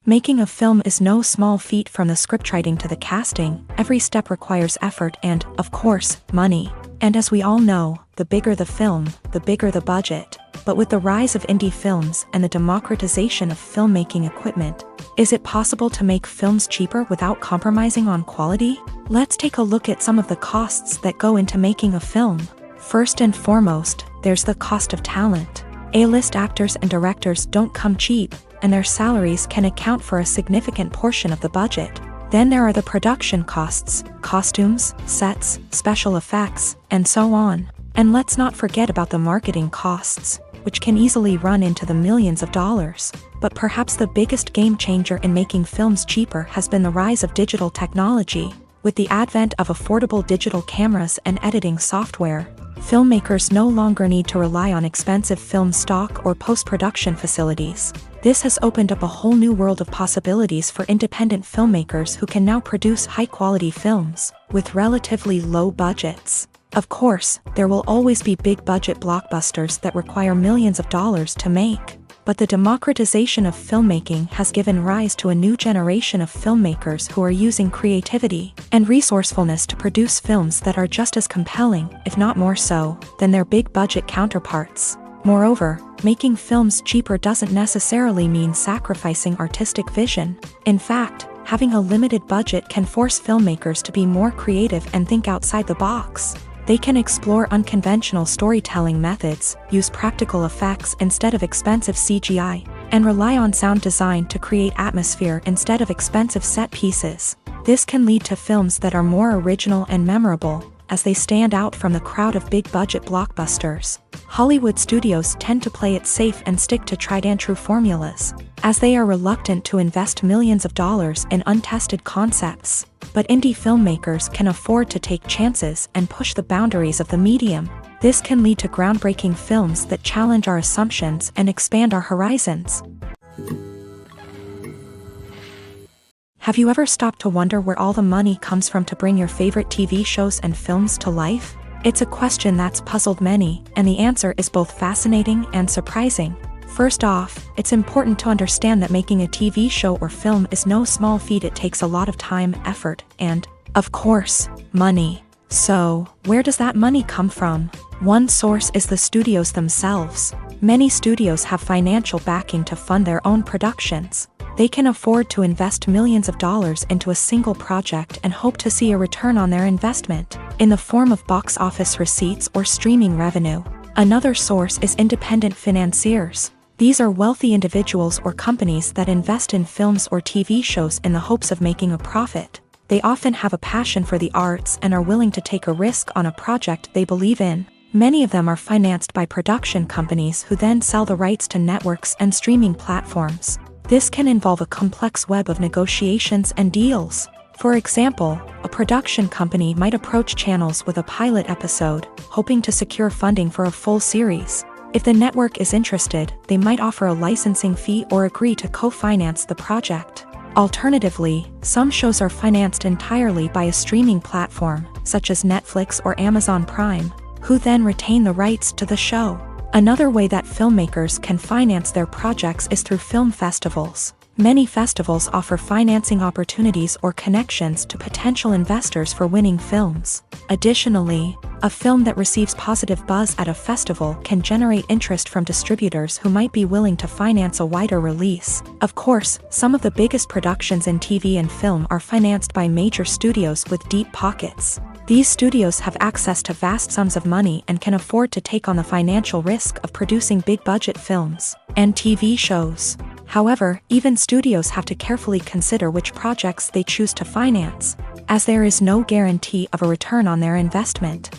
Speaker 1: Making a film is no small feat. From the scriptwriting to the casting, every step requires effort and, of course, money. And as we all know, the bigger the film, the bigger the budget. But with the rise of indie films and the democratization of filmmaking equipment, is it possible to make films cheaper without compromising on quality? Let's take a look at some of the costs that go into making a film. First and foremost, there's the cost of talent. A-list actors and directors don't come cheap, and their salaries can account for a significant portion of the budget. Then there are the production costs, costumes, sets, special effects, and so on. And let's not forget about the marketing costs, which can easily run into the millions of dollars. But perhaps the biggest game changer in making films cheaper has been the rise of digital technology. With the advent of affordable digital cameras and editing software, filmmakers no longer need to rely on expensive film stock or post-production facilities. This has opened up a whole new world of possibilities for independent filmmakers who can now produce high-quality films with relatively low budgets. Of course, there will always be big-budget blockbusters that require millions of dollars to make. But the democratization of filmmaking has given rise to a new generation of filmmakers who are using creativity and resourcefulness to produce films that are just as compelling, if not more so, than their big-budget counterparts. Moreover, making films cheaper doesn't necessarily mean sacrificing artistic vision. In fact, having a limited budget can force filmmakers to be more creative and think outside the box. They can explore unconventional storytelling methods, use practical effects instead of expensive CGI, and rely on sound design to create atmosphere instead of expensive set pieces. This can lead to films that are more original and memorable, as they stand out from the crowd of big-budget blockbusters. Hollywood studios tend to play it safe and stick to tried-and-true formulas, as they are reluctant to invest millions of dollars in untested concepts. But indie filmmakers can afford to take chances and push the boundaries of the medium. This can lead to groundbreaking films that challenge our assumptions and expand our horizons. Have you ever stopped to wonder where all the money comes from to bring your favorite TV shows and films to life? It's a question that's puzzled many, and the answer is both fascinating and surprising. First off, it's important to understand that making a TV show or film is no small feat. It takes a lot of time, effort, and, of course, money. So, where does that money come from? One source is the studios themselves. Many studios have financial backing to fund their own productions. They can afford to invest millions of dollars into a single project and hope to see a return on their investment, in the form of box office receipts or streaming revenue. Another source is independent financiers. These are wealthy individuals or companies that invest in films or TV shows in the hopes of making a profit. They often have a passion for the arts and are willing to take a risk on a project they believe in. Many of them are financed by production companies who then sell the rights to networks and streaming platforms. This can involve a complex web of negotiations and deals. For example, a production company might approach channels with a pilot episode, hoping to secure funding for a full series. If the network is interested, they might offer a licensing fee or agree to co-finance the project. Alternatively, some shows are financed entirely by a streaming platform, such as Netflix or Amazon Prime, who then retain the rights to the show. Another way that filmmakers can finance their projects is through film festivals. Many festivals offer financing opportunities or connections to potential investors for winning films. Additionally, a film that receives positive buzz at a festival can generate interest from distributors who might be willing to finance a wider release. Of course, some of the biggest productions in TV and film are financed by major studios with deep pockets. These studios have access to vast sums of money and can afford to take on the financial risk of producing big-budget films and TV shows. However, even studios have to carefully consider which projects they choose to finance, as there is no guarantee of a return on their investment.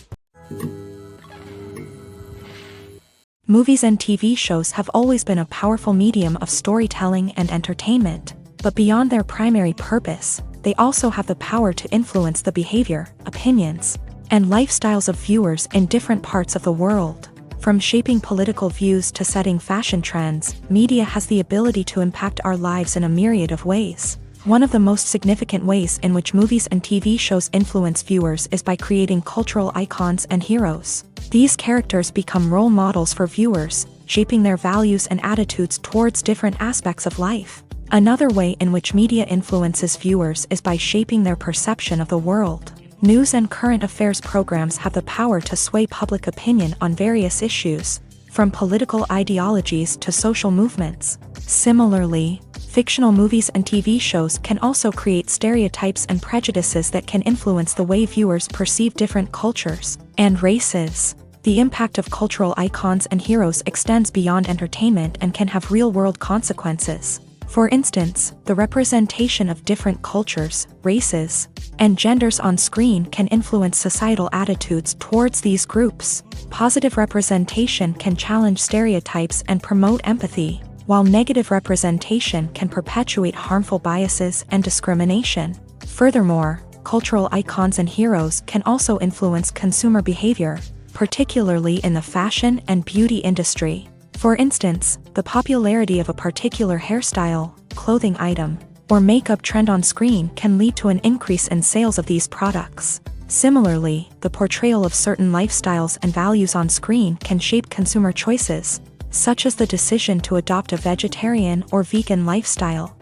Speaker 1: Movies and TV shows have always been a powerful medium of storytelling and entertainment, but beyond their primary purpose, they also have the power to influence the behavior, opinions, and lifestyles of viewers in different parts of the world. From shaping political views to setting fashion trends, media has the ability to impact our lives in a myriad of ways. One of the most significant ways in which movies and TV shows influence viewers is by creating cultural icons and heroes. These characters become role models for viewers, shaping their values and attitudes towards different aspects of life. Another way in which media influences viewers is by shaping their perception of the world. News and current affairs programs have the power to sway public opinion on various issues, from political ideologies to social movements. Similarly, fictional movies and TV shows can also create stereotypes and prejudices that can influence the way viewers perceive different cultures and races. The impact of cultural icons and heroes extends beyond entertainment and can have real-world consequences. For instance, the representation of different cultures, races, and genders on screen can influence societal attitudes towards these groups. Positive representation can challenge stereotypes and promote empathy, while negative representation can perpetuate harmful biases and discrimination. Furthermore, cultural icons and heroes can also influence consumer behavior, particularly in the fashion and beauty industry. For instance, the popularity of a particular hairstyle, clothing item, or makeup trend on screen can lead to an increase in sales of these products. Similarly, the portrayal of certain lifestyles and values on screen can shape consumer choices, such as the decision to adopt a vegetarian or vegan lifestyle.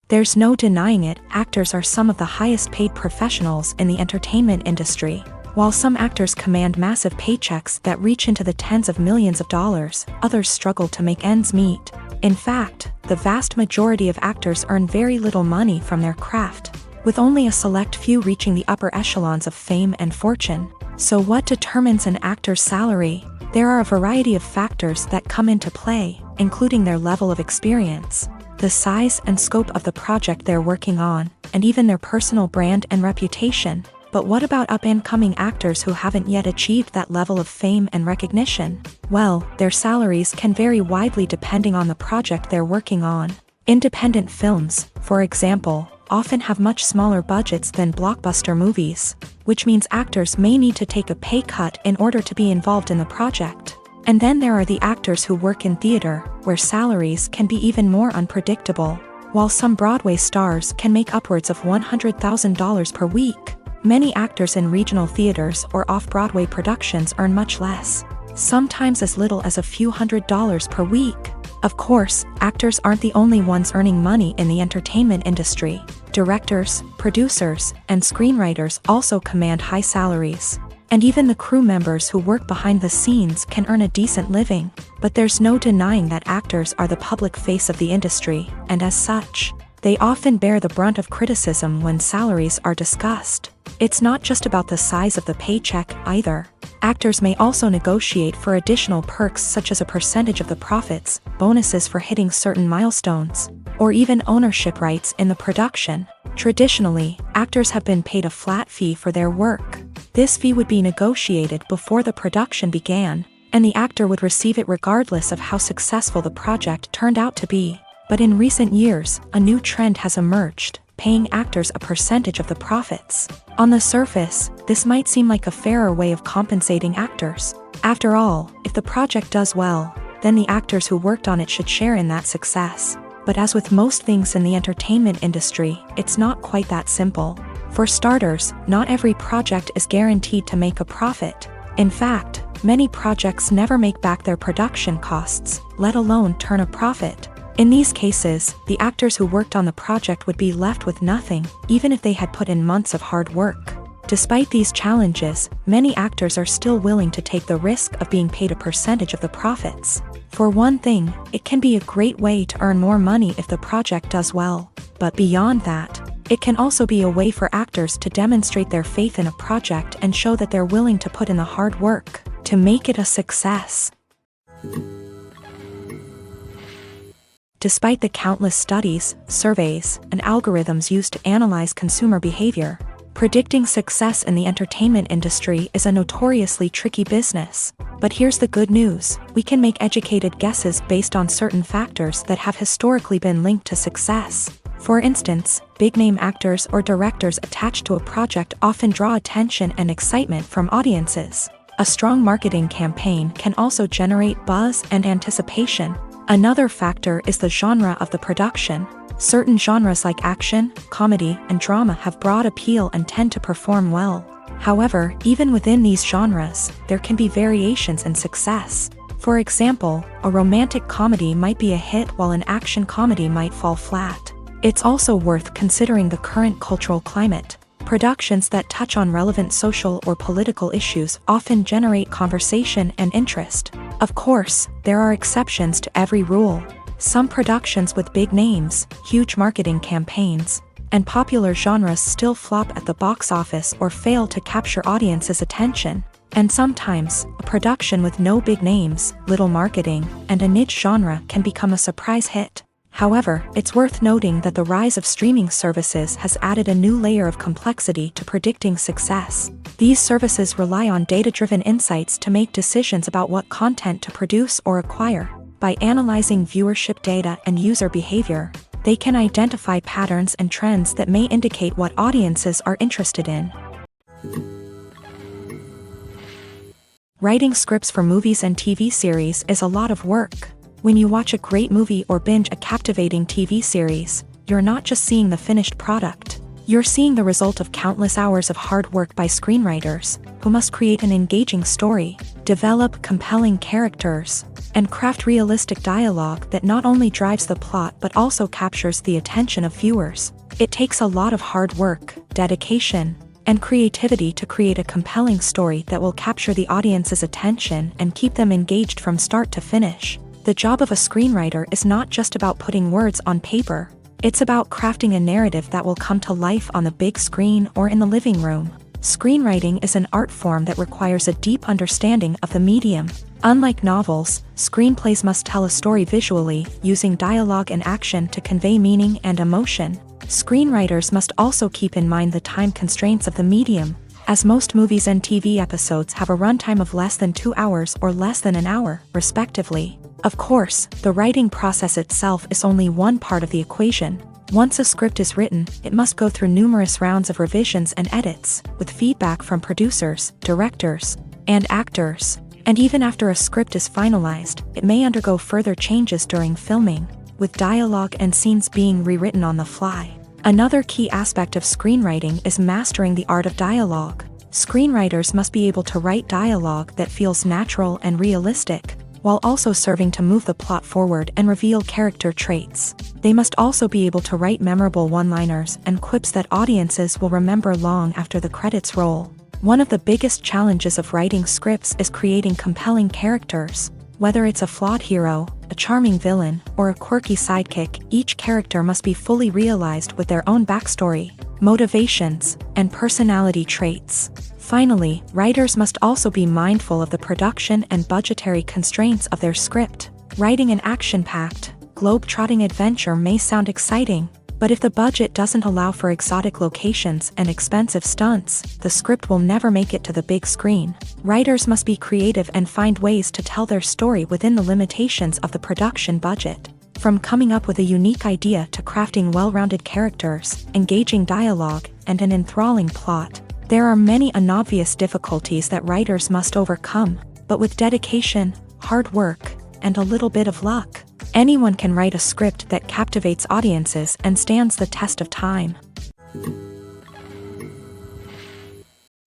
Speaker 1: There's no denying it, actors are some of the highest paid professionals in the entertainment industry. While some actors command massive paychecks that reach into the tens of millions of dollars, others struggle to make ends meet. In fact, the vast majority of actors earn very little money from their craft, with only a select few reaching the upper echelons of fame and fortune. So what determines an actor's salary? There are a variety of factors that come into play, including their level of experience, the size and scope of the project they're working on, and even their personal brand and reputation. But what about up-and-coming actors who haven't yet achieved that level of fame and recognition? Well, their salaries can vary widely depending on the project they're working on. Independent films, for example, often have much smaller budgets than blockbuster movies, which means actors may need to take a pay cut in order to be involved in the project. And then there are the actors who work in theater, where salaries can be even more unpredictable. While some Broadway stars can make upwards of $100,000 per week, many actors in regional theaters or off-Broadway productions earn much less, sometimes as little as a few $100s per week. Of course, actors aren't the only ones earning money in the entertainment industry. Directors, producers, and screenwriters also command high salaries. And even the crew members who work behind the scenes can earn a decent living. But there's no denying that actors are the public face of the industry, and as such, they often bear the brunt of criticism when salaries are discussed. It's not just about the size of the paycheck, either. Actors may also negotiate for additional perks such as a percentage of the profits, bonuses for hitting certain milestones, or even ownership rights in the production. Traditionally, actors have been paid a flat fee for their work. This fee would be negotiated before the production began, and the actor would receive it regardless of how successful the project turned out to be. But in recent years, a new trend has emerged, paying actors a percentage of the profits. On the surface, this might seem like a fairer way of compensating actors. After all, if the project does well, then the actors who worked on it should share in that success. But as with most things in the entertainment industry, it's not quite that simple. For starters, not every project is guaranteed to make a profit. In fact, many projects never make back their production costs, let alone turn a profit. In these cases, the actors who worked on the project would be left with nothing, even if they had put in months of hard work. Despite these challenges, many actors are still willing to take the risk of being paid a percentage of the profits. For one thing, it can be a great way to earn more money if the project does well. But beyond that, it can also be a way for actors to demonstrate their faith in a project and show that they're willing to put in the hard work to make it a success. Despite the countless studies, surveys, and algorithms used to analyze consumer behavior, predicting success in the entertainment industry is a notoriously tricky business. But here's the good news: we can make educated guesses based on certain factors that have historically been linked to success. For instance, big-name actors or directors attached to a project often draw attention and excitement from audiences. A strong marketing campaign can also generate buzz and anticipation. Another factor is the genre of the production. Certain genres like action, comedy, and drama have broad appeal and tend to perform well. However, even within these genres, there can be variations in success. For example, a romantic comedy might be a hit while an action comedy might fall flat. It's also worth considering the current cultural climate. Productions that touch on relevant social or political issues often generate conversation and interest. Of course, there are exceptions to every rule. Some productions with big names, huge marketing campaigns, and popular genres still flop at the box office or fail to capture audiences' attention. And sometimes, a production with no big names, little marketing, and a niche genre can become a surprise hit. However, it's worth noting that the rise of streaming services has added a new layer of complexity to predicting success. These services rely on data-driven insights to make decisions about what content to produce or acquire. By analyzing viewership data and user behavior, they can identify patterns and trends that may indicate what audiences are interested in. Writing scripts for movies and TV series is a lot of work. When you watch a great movie or binge a captivating TV series, you're not just seeing the finished product. You're seeing the result of countless hours of hard work by screenwriters, who must create an engaging story, develop compelling characters, and craft realistic dialogue that not only drives the plot but also captures the attention of viewers. It takes a lot of hard work, dedication, and creativity to create a compelling story that will capture the audience's attention and keep them engaged from start to finish. The job of a screenwriter is not just about putting words on paper. It's about crafting a narrative that will come to life on the big screen or in the living room. Screenwriting is an art form that requires a deep understanding of the medium. Unlike novels, screenplays must tell a story visually, using dialogue and action to convey meaning and emotion. Screenwriters must also keep in mind the time constraints of the medium, as most movies and TV episodes have a runtime of less than 2 hours or less than an hour, respectively. Of course, the writing process itself is only one part of the equation. Once a script is written, it must go through numerous rounds of revisions and edits, with feedback from producers, directors, and actors. And even after a script is finalized, it may undergo further changes during filming, with dialogue and scenes being rewritten on the fly. Another key aspect of screenwriting is mastering the art of dialogue. Screenwriters must be able to write dialogue that feels natural and realistic, while also serving to move the plot forward and reveal character traits. They must also be able to write memorable one-liners and quips that audiences will remember long after the credits roll. One of the biggest challenges of writing scripts is creating compelling characters. Whether it's a flawed hero, a charming villain, or a quirky sidekick, each character must be fully realized with their own backstory, motivations, and personality traits. Finally, writers must also be mindful of the production and budgetary constraints of their script. Writing an action-packed, globe-trotting adventure may sound exciting, but if the budget doesn't allow for exotic locations and expensive stunts, the script will never make it to the big screen. Writers must be creative and find ways to tell their story within the limitations of the production budget. From coming up with a unique idea to crafting well-rounded characters, engaging dialogue, and an enthralling plot, there are many unobvious difficulties that writers must overcome, but with dedication, hard work, and a little bit of luck, anyone can write a script that captivates audiences and stands the test of time.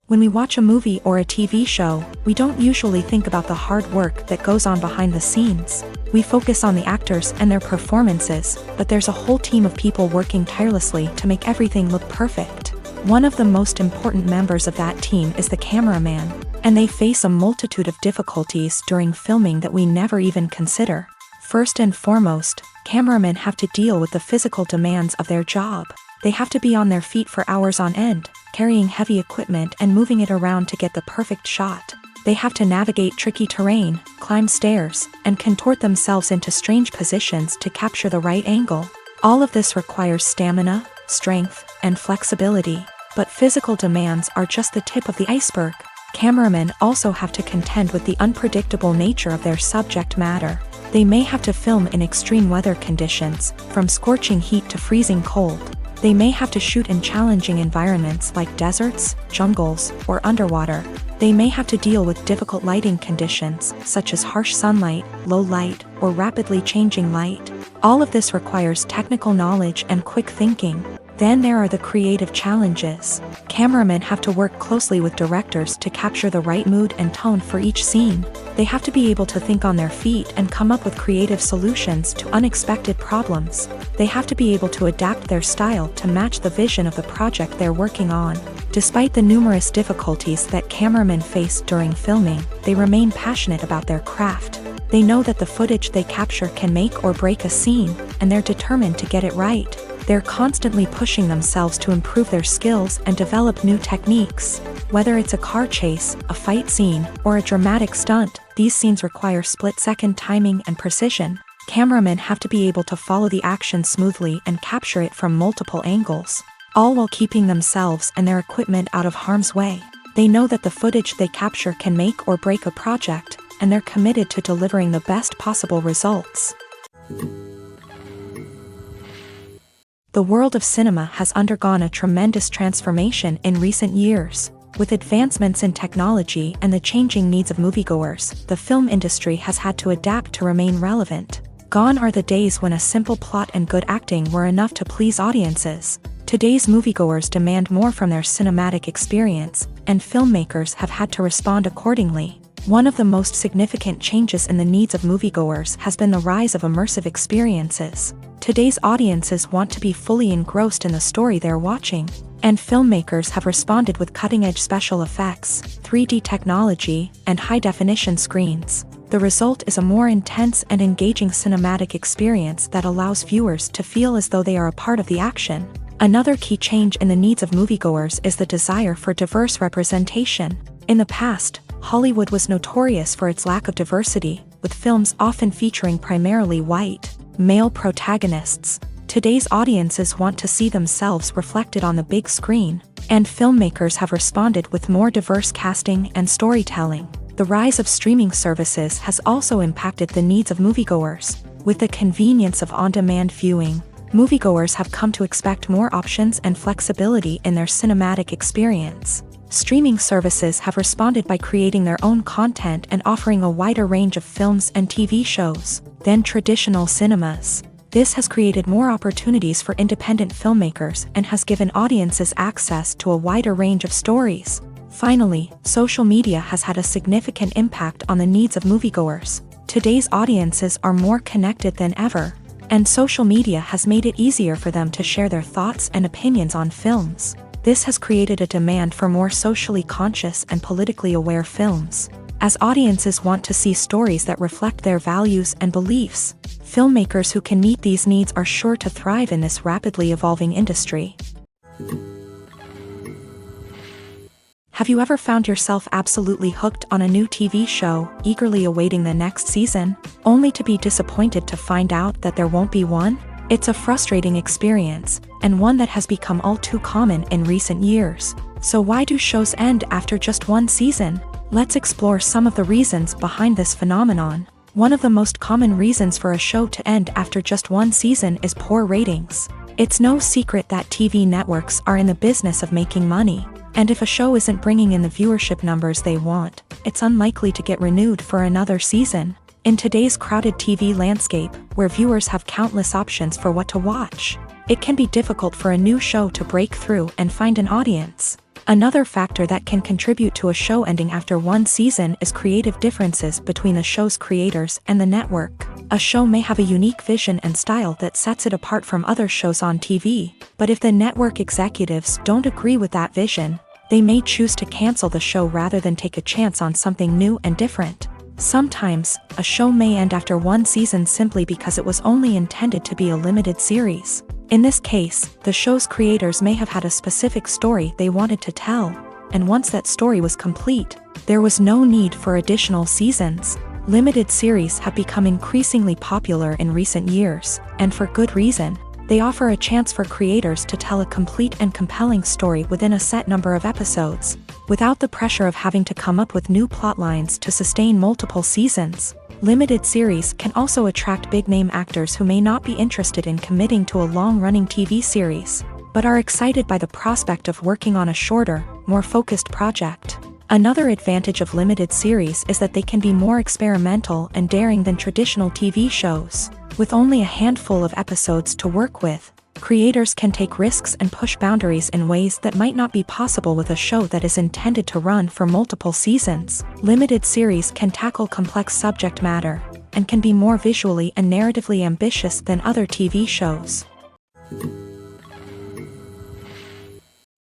Speaker 1: When we watch a movie or a TV show, we don't usually think about the hard work that goes on behind the scenes. We focus on the actors and their performances, but there's a whole team of people working tirelessly to make everything look perfect. One of the most important members of that team is the cameraman, and they face a multitude of difficulties during filming that we never even consider. First and foremost, cameramen have to deal with the physical demands of their job. They have to be on their feet for hours on end, carrying heavy equipment and moving it around to get the perfect shot. They have to navigate tricky terrain, climb stairs, and contort themselves into strange positions to capture the right angle. All of this requires stamina, strength, and flexibility. But physical demands are just the tip of the iceberg. Cameramen also have to contend with the unpredictable nature of their subject matter. They may have to film in extreme weather conditions, from scorching heat to freezing cold. They may have to shoot in challenging environments like deserts, jungles, or underwater. They may have to deal with difficult lighting conditions, such as harsh sunlight, low light, or rapidly changing light. All of this requires technical knowledge and quick thinking. Then there are the creative challenges. Cameramen have to work closely with directors to capture the right mood and tone for each scene. They have to be able to think on their feet and come up with creative solutions to unexpected problems. They have to be able to adapt their style to match the vision of the project they're working on. Despite the numerous difficulties that cameramen face during filming, they remain passionate about their craft. They know that the footage they capture can make or break a scene, and they're determined to get it right. They're constantly pushing themselves to improve their skills and develop new techniques. Whether it's a car chase, a fight scene, or a dramatic stunt, these scenes require split-second timing and precision. Cameramen have to be able to follow the action smoothly and capture it from multiple angles, all while keeping themselves and their equipment out of harm's way. They know that the footage they capture can make or break a project, and they're committed to delivering the best possible results. The world of cinema has undergone a tremendous transformation in recent years. With advancements in technology and the changing needs of moviegoers, the film industry has had to adapt to remain relevant. Gone are the days when a simple plot and good acting were enough to please audiences. Today's moviegoers demand more from their cinematic experience, and filmmakers have had to respond accordingly. One of the most significant changes in the needs of moviegoers has been the rise of immersive experiences. Today's audiences want to be fully engrossed in the story they're watching, and filmmakers have responded with cutting-edge special effects, 3D technology, and high-definition screens. The result is a more intense and engaging cinematic experience that allows viewers to feel as though they are a part of the action. Another key change in the needs of moviegoers is the desire for diverse representation. In the past, Hollywood was notorious for its lack of diversity, with films often featuring primarily white, male protagonists. Today's audiences want to see themselves reflected on the big screen, and filmmakers have responded with more diverse casting and storytelling. The rise of streaming services has also impacted the needs of moviegoers. With the convenience of on-demand viewing, moviegoers have come to expect more options and flexibility in their cinematic experience. Streaming services have responded by creating their own content and offering a wider range of films and TV shows than traditional cinemas. This has created more opportunities for independent filmmakers and has given audiences access to a wider range of stories. Finally, social media has had a significant impact on the needs of moviegoers. Today's audiences are more connected than ever, and social media has made it easier for them to share their thoughts and opinions on films. This has created a demand for more socially conscious and politically aware films. As audiences want to see stories that reflect their values and beliefs, filmmakers who can meet these needs are sure to thrive in this rapidly evolving industry. Have you ever found yourself absolutely hooked on a new TV show, eagerly awaiting the next season, only to be disappointed to find out that there won't be one? It's a frustrating experience, and one that has become all too common in recent years. So why do shows end after just one season? Let's explore some of the reasons behind this phenomenon. One of the most common reasons for a show to end after just one season is poor ratings. It's no secret that TV networks are in the business of making money, and if a show isn't bringing in the viewership numbers they want, it's unlikely to get renewed for another season. In today's crowded TV landscape, where viewers have countless options for what to watch, it can be difficult for a new show to break through and find an audience. Another factor that can contribute to a show ending after one season is creative differences between the show's creators and the network. A show may have a unique vision and style that sets it apart from other shows on TV, but if the network executives don't agree with that vision, they may choose to cancel the show rather than take a chance on something new and different. Sometimes, a show may end after one season simply because it was only intended to be a limited series. In this case, the show's creators may have had a specific story they wanted to tell, and once that story was complete, there was no need for additional seasons. Limited series have become increasingly popular in recent years, and for good reason. They offer a chance for creators to tell a complete and compelling story within a set number of episodes, without the pressure of having to come up with new plotlines to sustain multiple seasons. Limited series can also attract big-name actors who may not be interested in committing to a long-running TV series, but are excited by the prospect of working on a shorter, more focused project. Another advantage of limited series is that they can be more experimental and daring than traditional TV shows. With only a handful of episodes to work with, creators can take risks and push boundaries in ways that might not be possible with a show that is intended to run for multiple seasons. Limited series can tackle complex subject matter, and can be more visually and narratively ambitious than other TV shows.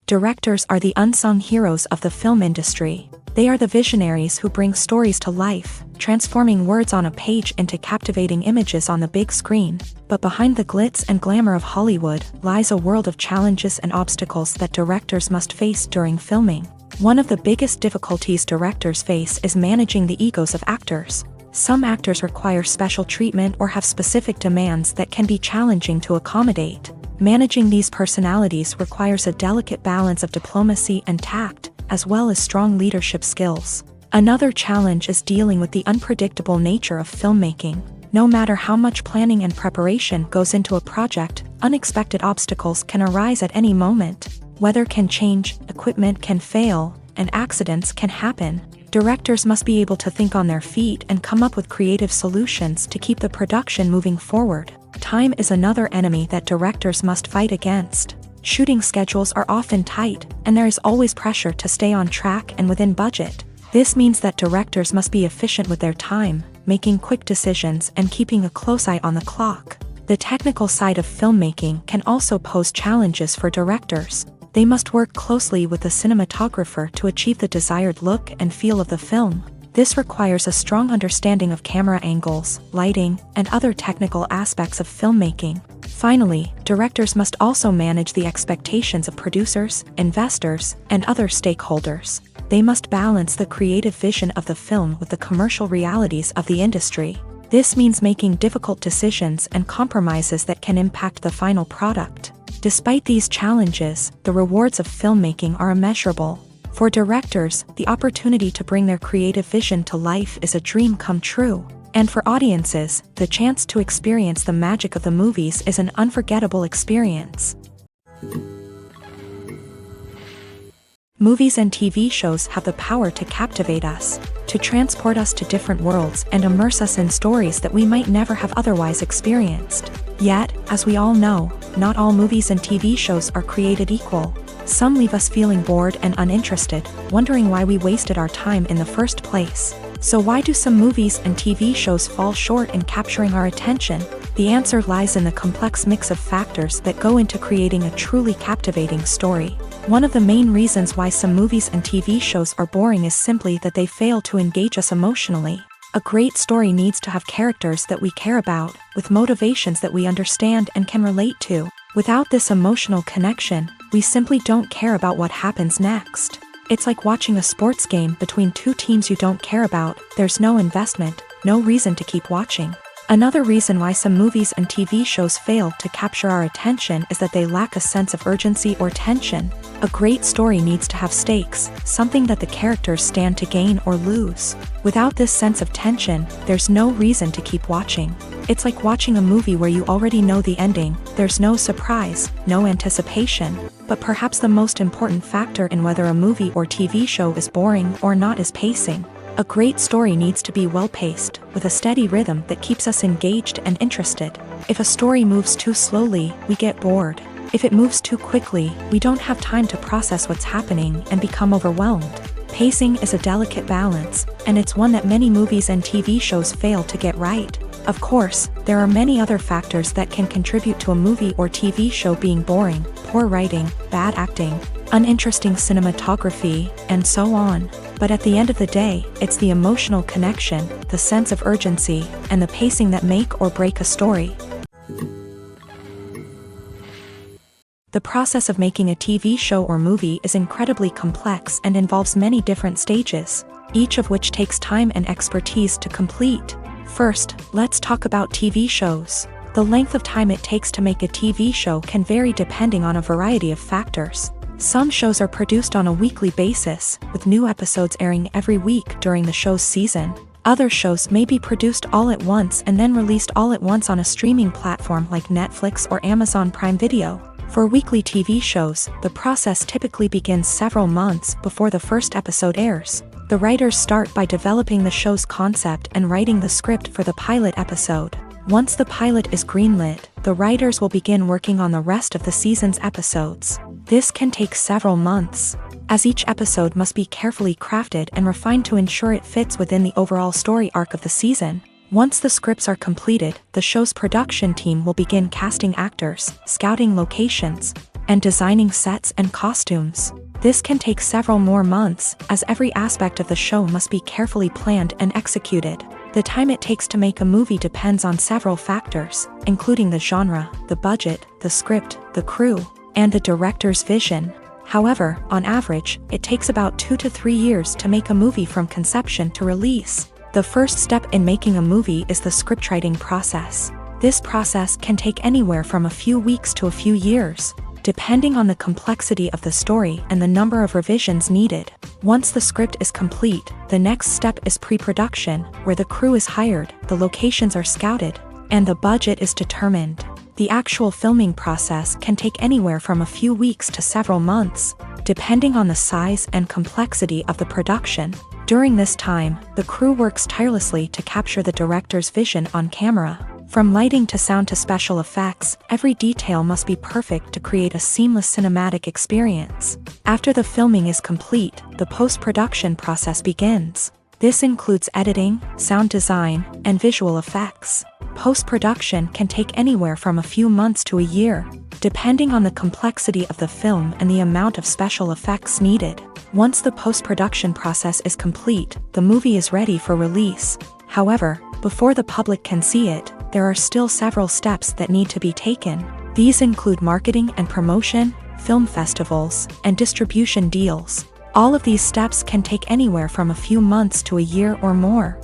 Speaker 1: Directors are the unsung heroes of the film industry. They are the visionaries who bring stories to life, transforming words on a page into captivating images on the big screen. But behind the glitz and glamour of Hollywood lies a world of challenges and obstacles that directors must face during filming. One of the biggest difficulties directors face is managing the egos of actors. Some actors require special treatment or have specific demands that can be challenging to accommodate. Managing these personalities requires a delicate balance of diplomacy and tact, as well as strong leadership skills. Another challenge is dealing with the unpredictable nature of filmmaking. No matter how much planning and preparation goes into a project, unexpected obstacles can arise at any moment. Weather can change, equipment can fail, and accidents can happen. Directors must be able to think on their feet and come up with creative solutions to keep the production moving forward. Time is another enemy that directors must fight against. Shooting schedules are often tight, and there is always pressure to stay on track and within budget. This means that directors must be efficient with their time, making quick decisions and keeping a close eye on the clock. The technical side of filmmaking can also pose challenges for directors. They must work closely with the cinematographer to achieve the desired look and feel of the film. This requires a strong understanding of camera angles, lighting, and other technical aspects of filmmaking. Finally, directors must also manage the expectations of producers, investors, and other stakeholders. They must balance the creative vision of the film with the commercial realities of the industry. This means making difficult decisions and compromises that can impact the final product. Despite these challenges, the rewards of filmmaking are immeasurable. For directors, the opportunity to bring their creative vision to life is a dream come true. And for audiences, the chance to experience the magic of the movies is an unforgettable experience. Movies and TV shows have the power to captivate us, to transport us to different worlds and immerse us in stories that we might never have otherwise experienced. Yet, as we all know, not all movies and TV shows are created equal. Some leave us feeling bored and uninterested, wondering why we wasted our time in the first place. So why do some movies and TV shows fall short in capturing our attention? The answer lies in the complex mix of factors that go into creating a truly captivating story. One of the main reasons why some movies and TV shows are boring is simply that they fail to engage us emotionally. A great story needs to have characters that we care about, with motivations that we understand and can relate to. Without this emotional connection, we simply don't care about what happens next. It's like watching a sports game between two teams you don't care about. There's no investment, no reason to keep watching. Another reason why some movies and TV shows fail to capture our attention is that they lack a sense of urgency or tension. A great story needs to have stakes, something that the characters stand to gain or lose. Without this sense of tension, there's no reason to keep watching. It's like watching a movie where you already know the ending. There's no surprise, no anticipation. But perhaps the most important factor in whether a movie or TV show is boring or not is pacing. A great story needs to be well-paced, with a steady rhythm that keeps us engaged and interested. If a story moves too slowly, we get bored. If it moves too quickly, we don't have time to process what's happening and become overwhelmed. Pacing is a delicate balance, and it's one that many movies and TV shows fail to get right. Of course, there are many other factors that can contribute to a movie or TV show being boring: poor writing, bad acting, uninteresting cinematography, and so on. But at the end of the day, it's the emotional connection, the sense of urgency, and the pacing that make or break a story. The process of making a TV show or movie is incredibly complex and involves many different stages, each of which takes time and expertise to complete. First, let's talk about TV shows. The length of time it takes to make a TV show can vary depending on a variety of factors. Some shows are produced on a weekly basis, with new episodes airing every week during the show's season. Other shows may be produced all at once and then released all at once on a streaming platform like Netflix or Amazon Prime Video. For weekly TV shows, the process typically begins several months before the first episode airs. The writers start by developing the show's concept and writing the script for the pilot episode. Once the pilot is greenlit, the writers will begin working on the rest of the season's episodes. This can take several months, as each episode must be carefully crafted and refined to ensure it fits within the overall story arc of the season. Once the scripts are completed, the show's production team will begin casting actors, scouting locations, and designing sets and costumes. This can take several more months, as every aspect of the show must be carefully planned and executed. The time it takes to make a movie depends on several factors, including the genre, the budget, the script, the crew, and the director's vision. However, on average, it takes about 2 to 3 years to make a movie from conception to release. The first step in making a movie is the scriptwriting process. This process can take anywhere from a few weeks to a few years, depending on the complexity of the story and the number of revisions needed. Once the script is complete, the next step is pre-production, where the crew is hired, the locations are scouted, and the budget is determined. The actual filming process can take anywhere from a few weeks to several months, depending on the size and complexity of the production. During this time, the crew works tirelessly to capture the director's vision on camera. From lighting to sound to special effects, every detail must be perfect to create a seamless cinematic experience. After the filming is complete, the post-production process begins. This includes editing, sound design, and visual effects. Post-production can take anywhere from a few months to a year, depending on the complexity of the film and the amount of special effects needed. Once the post-production process is complete, the movie is ready for release. However, before the public can see it, there are still several steps that need to be taken. These include marketing and promotion, film festivals, and distribution deals. All of these steps can take anywhere from a few months to a year or more.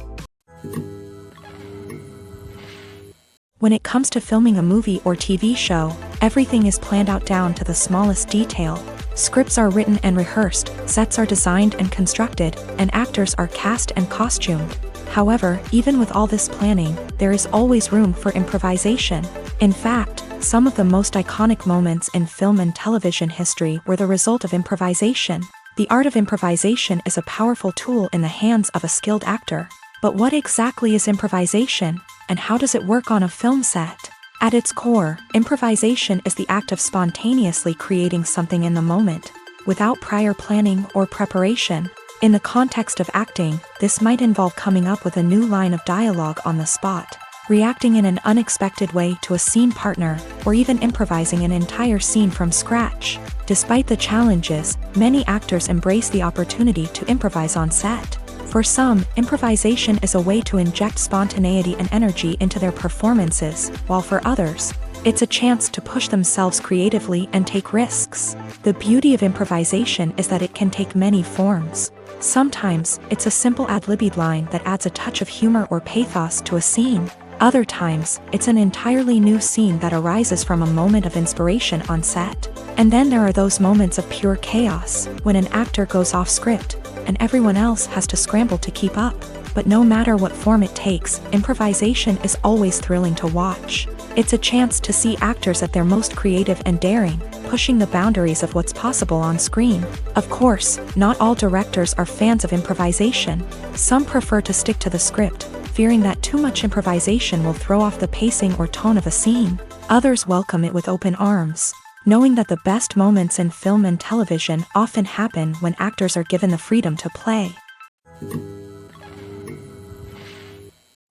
Speaker 1: When it comes to filming a movie or TV show, everything is planned out down to the smallest detail. Scripts are written and rehearsed, sets are designed and constructed, and actors are cast and costumed. However, even with all this planning, there is always room for improvisation. In fact, some of the most iconic moments in film and television history were the result of improvisation. The art of improvisation is a powerful tool in the hands of a skilled actor. But what exactly is improvisation, and how does it work on a film set? At its core, improvisation is the act of spontaneously creating something in the moment, without prior planning or preparation. In the context of acting, this might involve coming up with a new line of dialogue on the spot, reacting in an unexpected way to a scene partner, or even improvising an entire scene from scratch. Despite the challenges, many actors embrace the opportunity to improvise on set. For some, improvisation is a way to inject spontaneity and energy into their performances, while for others, it's a chance to push themselves creatively and take risks. The beauty of improvisation is that it can take many forms. Sometimes, it's a simple ad-libbed line that adds a touch of humor or pathos to a scene. Other times, it's an entirely new scene that arises from a moment of inspiration on set. And then there are those moments of pure chaos, when an actor goes off script, and everyone else has to scramble to keep up. But no matter what form it takes, improvisation is always thrilling to watch. It's a chance to see actors at their most creative and daring, pushing the boundaries of what's possible on screen. Of course, not all directors are fans of improvisation. Some prefer to stick to the script, fearing that too much improvisation will throw off the pacing or tone of a scene. Others welcome it with open arms, knowing that the best moments in film and television often happen when actors are given the freedom to play.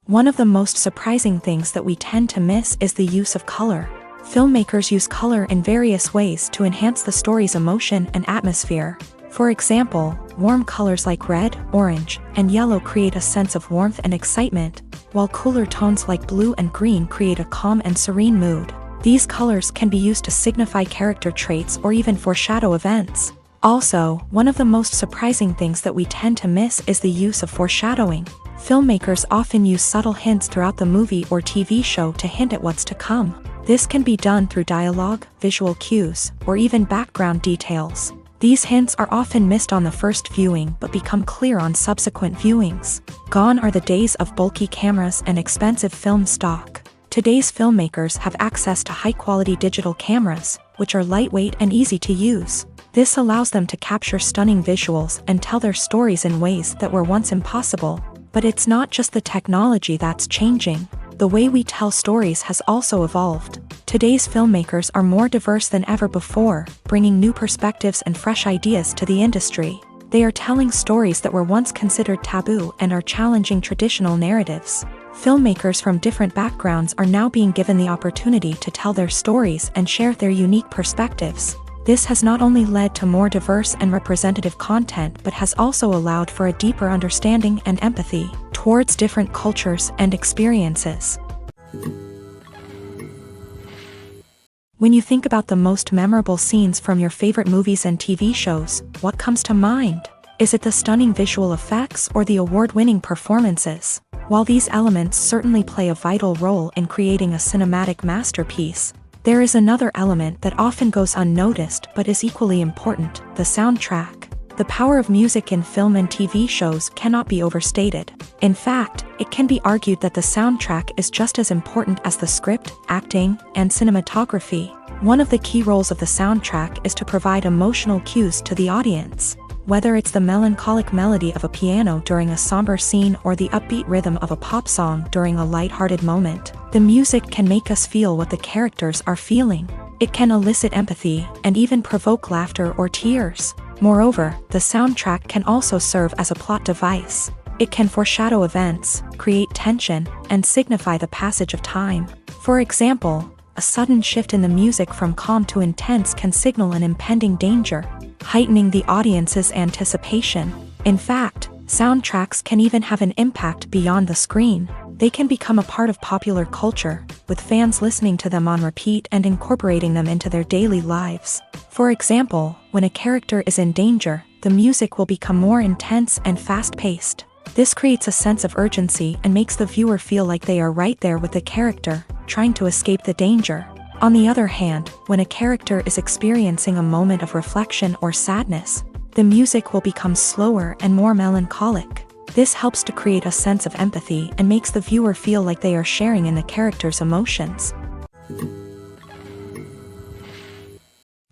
Speaker 1: One of the most surprising things that we tend to miss is the use of color. Filmmakers use color in various ways to enhance the story's emotion and atmosphere. For example, warm colors like red, orange, and yellow create a sense of warmth and excitement, while cooler tones like blue and green create a calm and serene mood. These colors can be used to signify character traits or even foreshadow events. Also, one of the most surprising things that we tend to miss is the use of foreshadowing. Filmmakers often use subtle hints throughout the movie or TV show to hint at what's to come. This can be done through dialogue, visual cues, or even background details. These hints are often missed on the first viewing but become clear on subsequent viewings. Gone are the days of bulky cameras and expensive film stock. Today's filmmakers have access to high-quality digital cameras, which are lightweight and easy to use. This allows them to capture stunning visuals and tell their stories in ways that were once impossible. But it's not just the technology that's changing. The way we tell stories has also evolved. Today's filmmakers are more diverse than ever before, bringing new perspectives and fresh ideas to the industry. They are telling stories that were once considered taboo and are challenging traditional narratives. Filmmakers from different backgrounds are now being given the opportunity to tell their stories and share their unique perspectives. This has not only led to more diverse and representative content but has also allowed for a deeper understanding and empathy towards different cultures and experiences. When you think about the most memorable scenes from your favorite movies and TV shows, what comes to mind? Is it the stunning visual effects or the award-winning performances? While these elements certainly play a vital role in creating a cinematic masterpiece, there is another element that often goes unnoticed but is equally important: the soundtrack. The power of music in film and TV shows cannot be overstated. In fact, it can be argued that the soundtrack is just as important as the script, acting, and cinematography. One of the key roles of the soundtrack is to provide emotional cues to the audience. Whether it's the melancholic melody of a piano during a somber scene or the upbeat rhythm of a pop song during a light-hearted moment, the music can make us feel what the characters are feeling. It can elicit empathy and even provoke laughter or tears. Moreover, the soundtrack can also serve as a plot device. It can foreshadow events, create tension, and signify the passage of time. For example, a sudden shift in the music from calm to intense can signal an impending danger, heightening the audience's anticipation. In fact, soundtracks can even have an impact beyond the screen. They can become a part of popular culture, with fans listening to them on repeat and incorporating them into their daily lives. For example, when a character is in danger, the music will become more intense and fast-paced. This creates a sense of urgency and makes the viewer feel like they are right there with the character, trying to escape the danger. On the other hand, when a character is experiencing a moment of reflection or sadness, the music will become slower and more melancholic. This helps to create a sense of empathy and makes the viewer feel like they are sharing in the character's emotions.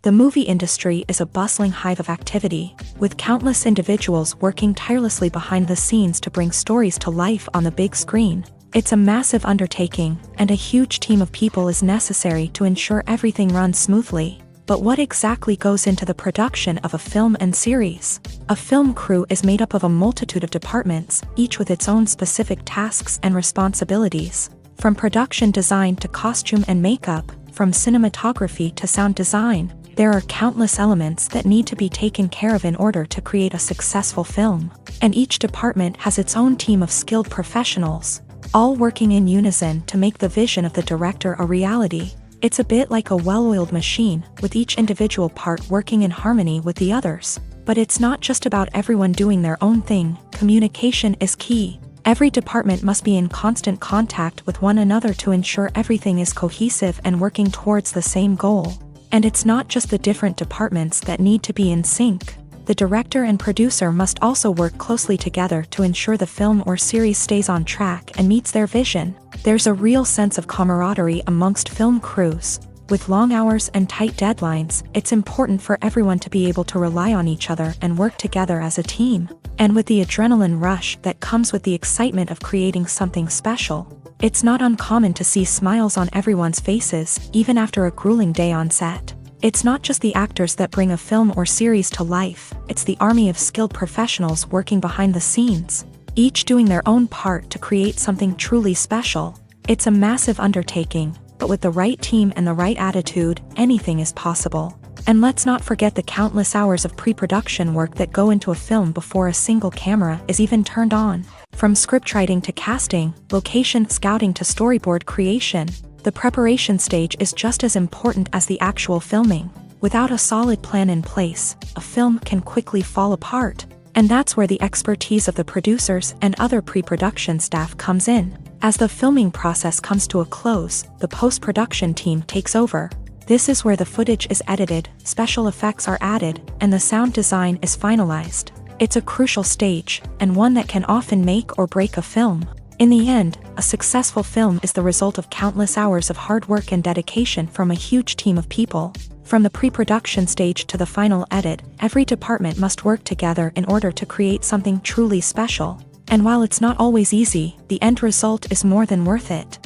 Speaker 1: The movie industry is a bustling hive of activity, with countless individuals working tirelessly behind the scenes to bring stories to life on the big screen. It's a massive undertaking, and a huge team of people is necessary to ensure everything runs smoothly. But what exactly goes into the production of a film and series? A film crew is made up of a multitude of departments, each with its own specific tasks and responsibilities. From production design to costume and makeup, from cinematography to sound design, there are countless elements that need to be taken care of in order to create a successful film. And each department has its own team of skilled professionals, all working in unison to make the vision of the director a reality. It's a bit like a well-oiled machine, with each individual part working in harmony with the others. But it's not just about everyone doing their own thing. Communication is key. Every department must be in constant contact with one another to ensure everything is cohesive and working towards the same goal. And it's not just the different departments that need to be in sync. The director and producer must also work closely together to ensure the film or series stays on track and meets their vision. There's a real sense of camaraderie amongst film crews. With long hours and tight deadlines, it's important for everyone to be able to rely on each other and work together as a team. And with the adrenaline rush that comes with the excitement of creating something special, it's not uncommon to see smiles on everyone's faces, even after a grueling day on set. It's not just the actors that bring a film or series to life, it's the army of skilled professionals working behind the scenes, each doing their own part to create something truly special. It's a massive undertaking, but with the right team and the right attitude, anything is possible. And let's not forget the countless hours of pre-production work that go into a film before a single camera is even turned on. From scriptwriting to casting, location scouting to storyboard creation, the preparation stage is just as important as the actual filming. Without a solid plan in place, a film can quickly fall apart. And that's where the expertise of the producers and other pre-production staff comes in. As the filming process comes to a close, the post-production team takes over. This is where the footage is edited, special effects are added, and the sound design is finalized. It's a crucial stage, and one that can often make or break a film. In the end, a successful film is the result of countless hours of hard work and dedication from a huge team of people. From the pre-production stage to the final edit, every department must work together in order to create something truly special. And while it's not always easy, the end result is more than worth it.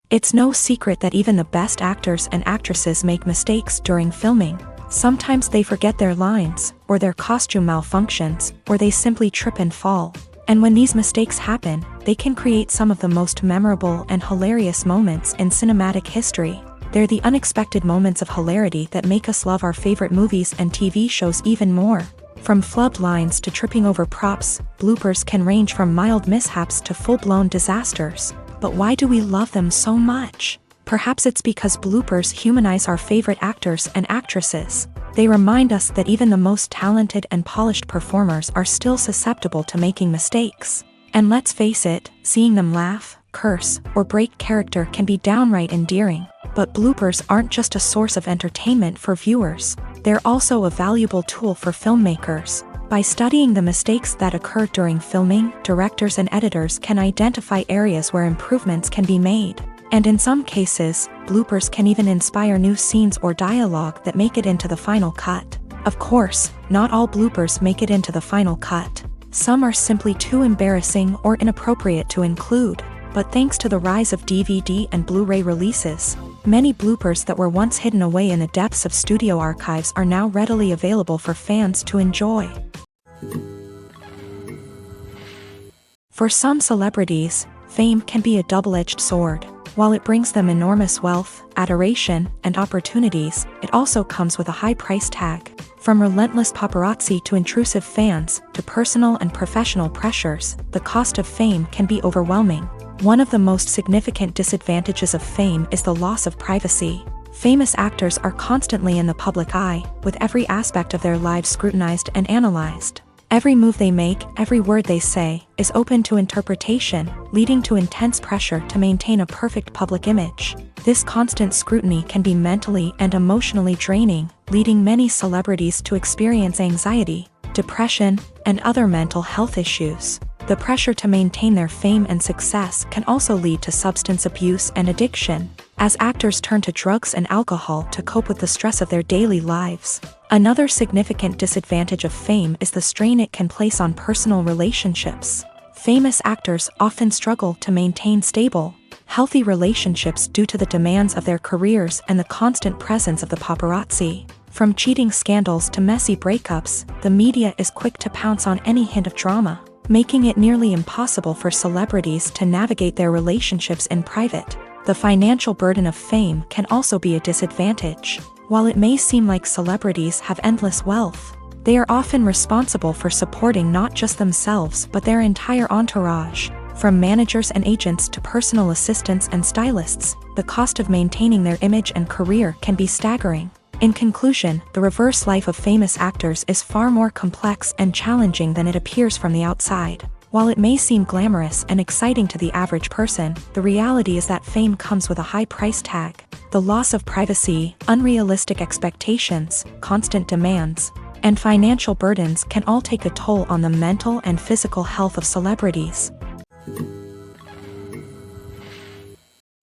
Speaker 1: It's no secret that even the best actors and actresses make mistakes during filming. Sometimes they forget their lines, or their costume malfunctions, or they simply trip and fall. And when these mistakes happen, they can create some of the most memorable and hilarious moments in cinematic history. They're the unexpected moments of hilarity that make us love our favorite movies and TV shows even more. From flubbed lines to tripping over props, bloopers can range from mild mishaps to full-blown disasters. But why do we love them so much? Perhaps it's because bloopers humanize our favorite actors and actresses. They remind us that even the most talented and polished performers are still susceptible to making mistakes. And let's face it, seeing them laugh, curse, or break character can be downright endearing. But bloopers aren't just a source of entertainment for viewers. They're also a valuable tool for filmmakers. By studying the mistakes that occur during filming, directors and editors can identify areas where improvements can be made. And in some cases, bloopers can even inspire new scenes or dialogue that make it into the final cut. Of course, not all bloopers make it into the final cut. Some are simply too embarrassing or inappropriate to include. But thanks to the rise of DVD and Blu-ray releases, many bloopers that were once hidden away in the depths of studio archives are now readily available for fans to enjoy. For some celebrities, fame can be a double-edged sword. While it brings them enormous wealth, adoration, and opportunities, it also comes with a high price tag. From relentless paparazzi to intrusive fans, to personal and professional pressures, the cost of fame can be overwhelming. One of the most significant disadvantages of fame is the loss of privacy. Famous actors are constantly in the public eye, with every aspect of their lives scrutinized and analyzed. Every move they make, every word they say, is open to interpretation, leading to intense pressure to maintain a perfect public image. This constant scrutiny can be mentally and emotionally draining, leading many celebrities to experience anxiety, depression, and other mental health issues. The pressure to maintain their fame and success can also lead to substance abuse and addiction. as actors turn to drugs and alcohol to cope with the stress of their daily lives. Another significant disadvantage of fame is the strain it can place on personal relationships. Famous actors often struggle to maintain stable, healthy relationships due to the demands of their careers and the constant presence of the paparazzi. From cheating scandals to messy breakups, the media is quick to pounce on any hint of drama, making it nearly impossible for celebrities to navigate their relationships in private. The financial burden of fame can also be a disadvantage. While it may seem like celebrities have endless wealth, they are often responsible for supporting not just themselves but their entire entourage. From managers and agents to personal assistants and stylists, the cost of maintaining their image and career can be staggering. In conclusion, the reverse life of famous actors is far more complex and challenging than it appears from the outside. While it may seem glamorous and exciting to the average person, the reality is that fame comes with a high price tag. The loss of privacy, unrealistic expectations, constant demands, and financial burdens can all take a toll on the mental and physical health of celebrities.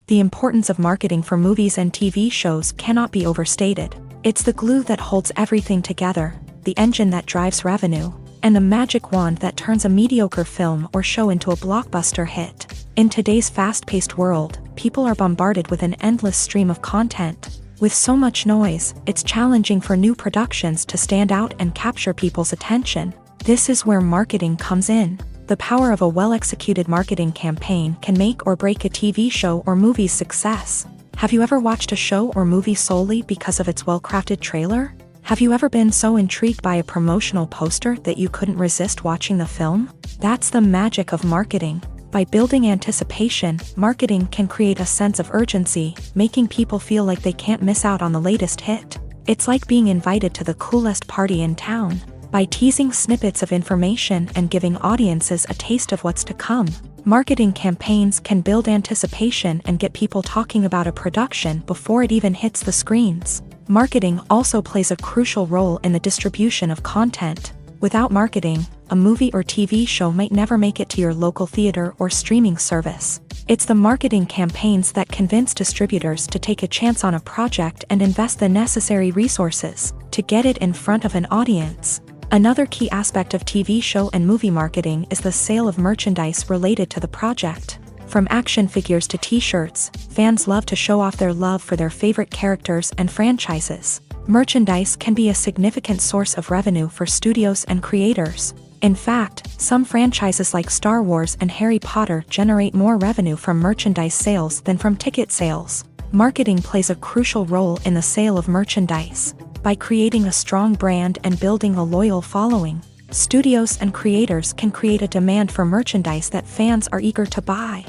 Speaker 1: The importance of marketing for movies and TV shows cannot be overstated. It's the glue that holds everything together, the engine that drives revenue, and the magic wand that turns a mediocre film or show into a blockbuster hit. In today's fast-paced world, people are bombarded with an endless stream of content. With so much noise, it's challenging for new productions to stand out and capture people's attention. This is where marketing comes in. The power of a well-executed marketing campaign can make or break a TV show or movie's success. Have you ever watched a show or movie solely because of its well-crafted trailer? Have you ever been so intrigued by a promotional poster that you couldn't resist watching the film? That's the magic of marketing. By building anticipation, marketing can create a sense of urgency, making people feel like they can't miss out on the latest hit. It's like being invited to the coolest party in town. By teasing snippets of information and giving audiences a taste of what's to come, marketing campaigns can build anticipation and get people talking about a production before it even hits the screens. Marketing also plays a crucial role in the distribution of content. Without marketing, a movie or TV show might never make it to your local theater or streaming service. It's the marketing campaigns that convince distributors to take a chance on a project and invest the necessary resources to get it in front of an audience. Another key aspect of TV show and movie marketing is the sale of merchandise related to the project. From action figures to t-shirts, fans love to show off their love for their favorite characters and franchises. Merchandise can be a significant source of revenue for studios and creators. In fact, some franchises like Star Wars and Harry Potter generate more revenue from merchandise sales than from ticket sales. Marketing plays a crucial role in the sale of merchandise. By creating a strong brand and building a loyal following, studios and creators can create a demand for merchandise that fans are eager to buy.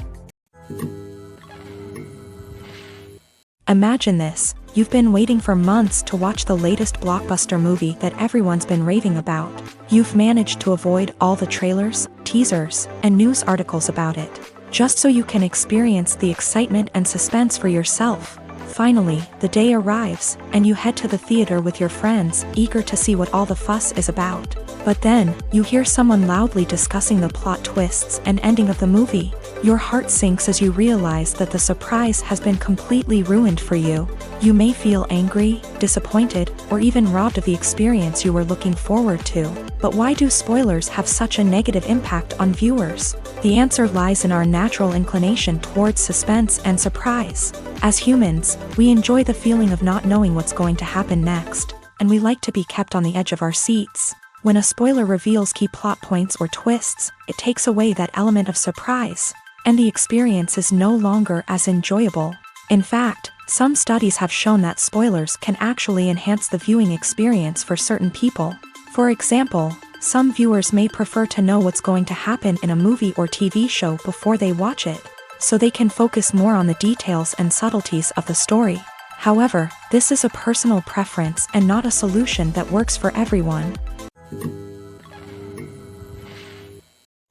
Speaker 1: Imagine this: you've been waiting for months to watch the latest blockbuster movie that everyone's been raving about. You've managed to avoid all the trailers, teasers, and news articles about it, just so you can experience the excitement and suspense for yourself. Finally, the day arrives, and you head to the theater with your friends, eager to see what all the fuss is about. But then, you hear someone loudly discussing the plot twists and ending of the movie. Your heart sinks as you realize that the surprise has been completely ruined for you. You may feel angry, disappointed, or even robbed of the experience you were looking forward to. But why do spoilers have such a negative impact on viewers? The answer lies in our natural inclination towards suspense and surprise. As humans, we enjoy the feeling of not knowing what's going to happen next, and we like to be kept on the edge of our seats. When a spoiler reveals key plot points or twists, it takes away that element of surprise, and the experience is no longer as enjoyable. In fact, some studies have shown that spoilers can actually enhance the viewing experience for certain people. For example, some viewers may prefer to know what's going to happen in a movie or TV show before they watch it, so they can focus more on the details and subtleties of the story. However, this is a personal preference and not a solution that works for everyone.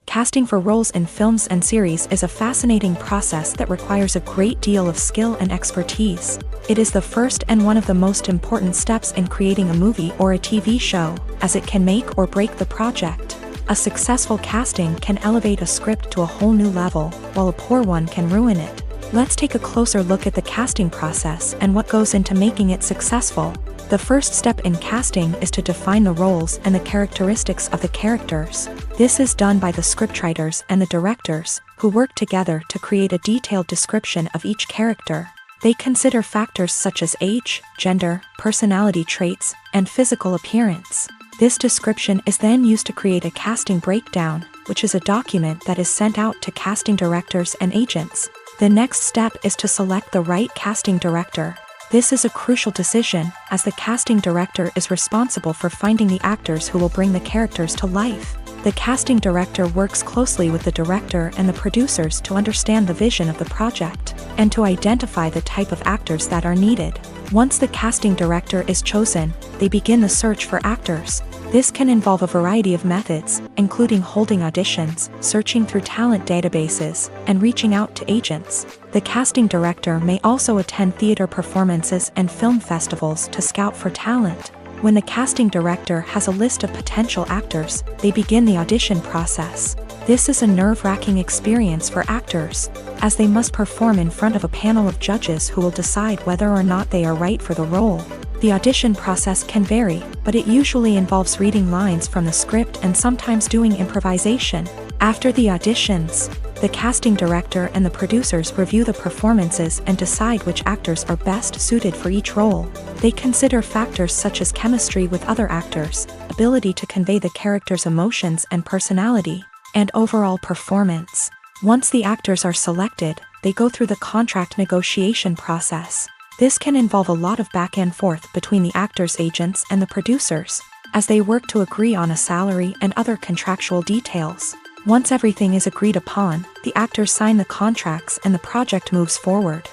Speaker 1: Casting for roles in films and series is a fascinating process that requires a great deal of skill and expertise. It is the first and one of the most important steps in creating a movie or a TV show, as it can make or break the project. A successful casting can elevate a script to a whole new level, while a poor one can ruin it. Let's take a closer look at the casting process and what goes into making it successful. The first step in casting is to define the roles and the characteristics of the characters. This is done by the scriptwriters and the directors, who work together to create a detailed description of each character. They consider factors such as age, gender, personality traits, and physical appearance. This description is then used to create a casting breakdown, which is a document that is sent out to casting directors and agents. The next step is to select the right casting director. This is a crucial decision, as the casting director is responsible for finding the actors who will bring the characters to life. The casting director works closely with the director and the producers to understand the vision of the project, and to identify the type of actors that are needed. Once the casting director is chosen, they begin the search for actors. This can involve a variety of methods, including holding auditions, searching through talent databases, and reaching out to agents. The casting director may also attend theater performances and film festivals to scout for talent. When the casting director has a list of potential actors, they begin the audition process. This is a nerve-wracking experience for actors, as they must perform in front of a panel of judges who will decide whether or not they are right for the role. The audition process can vary, but it usually involves reading lines from the script and sometimes doing improvisation. After the auditions, the casting director and the producers review the performances and decide which actors are best suited for each role. They consider factors such as chemistry with other actors, ability to convey the character's emotions and personality, and overall performance. Once the actors are selected, they go through the contract negotiation process. This can involve a lot of back and forth between the actors' agents and the producers, as they work to agree on a salary and other contractual details. Once everything is agreed upon, the actors sign the contracts and the project moves forward.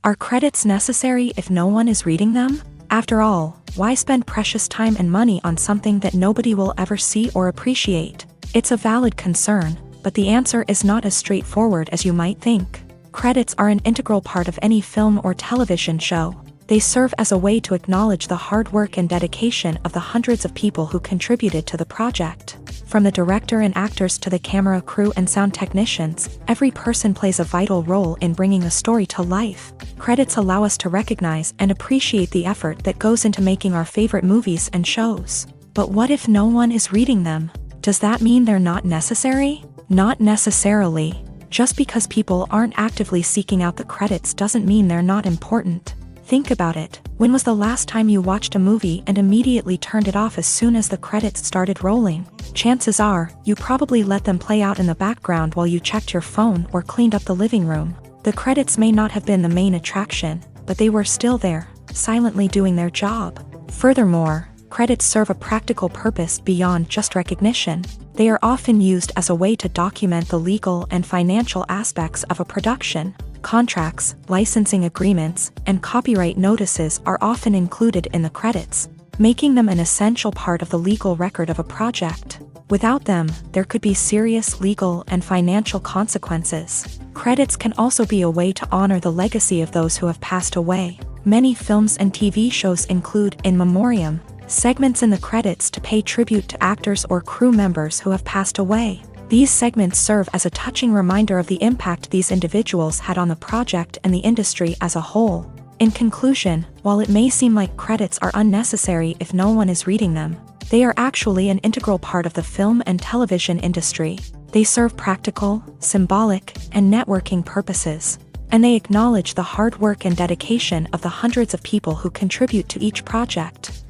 Speaker 1: Are credits necessary if no one is reading them? After all, why spend precious time and money on something that nobody will ever see or appreciate? It's a valid concern, but the answer is not as straightforward as you might think. Credits are an integral part of any film or television show. They serve as a way to acknowledge the hard work and dedication of the hundreds of people who contributed to the project. From the director and actors to the camera crew and sound technicians, every person plays a vital role in bringing a story to life. Credits allow us to recognize and appreciate the effort that goes into making our favorite movies and shows. But what if no one is reading them? Does that mean they're not necessary? Not necessarily. Just because people aren't actively seeking out the credits doesn't mean they're not important. Think about it. When was the last time you watched a movie and immediately turned it off as soon as the credits started rolling? Chances are, you probably let them play out in the background while you checked your phone or cleaned up the living room. The credits may not have been the main attraction, but they were still there, silently doing their job. Furthermore, credits serve a practical purpose beyond just recognition. They are often used as a way to document the legal and financial aspects of a production. Contracts, licensing agreements, and copyright notices are often included in the credits, making them an essential part of the legal record of a project. Without them, there could be serious legal and financial consequences. Credits can also be a way to honor the legacy of those who have passed away. Many films and TV shows include in memoriam segments in the credits to pay tribute to actors or crew members who have passed away. These segments serve as a touching reminder of the impact these individuals had on the project and the industry as a whole. In conclusion, while it may seem like credits are unnecessary if no one is reading them, they are actually an integral part of the film and television industry. They serve practical, symbolic, and networking purposes, and they acknowledge the hard work and dedication of the hundreds of people who contribute to each project.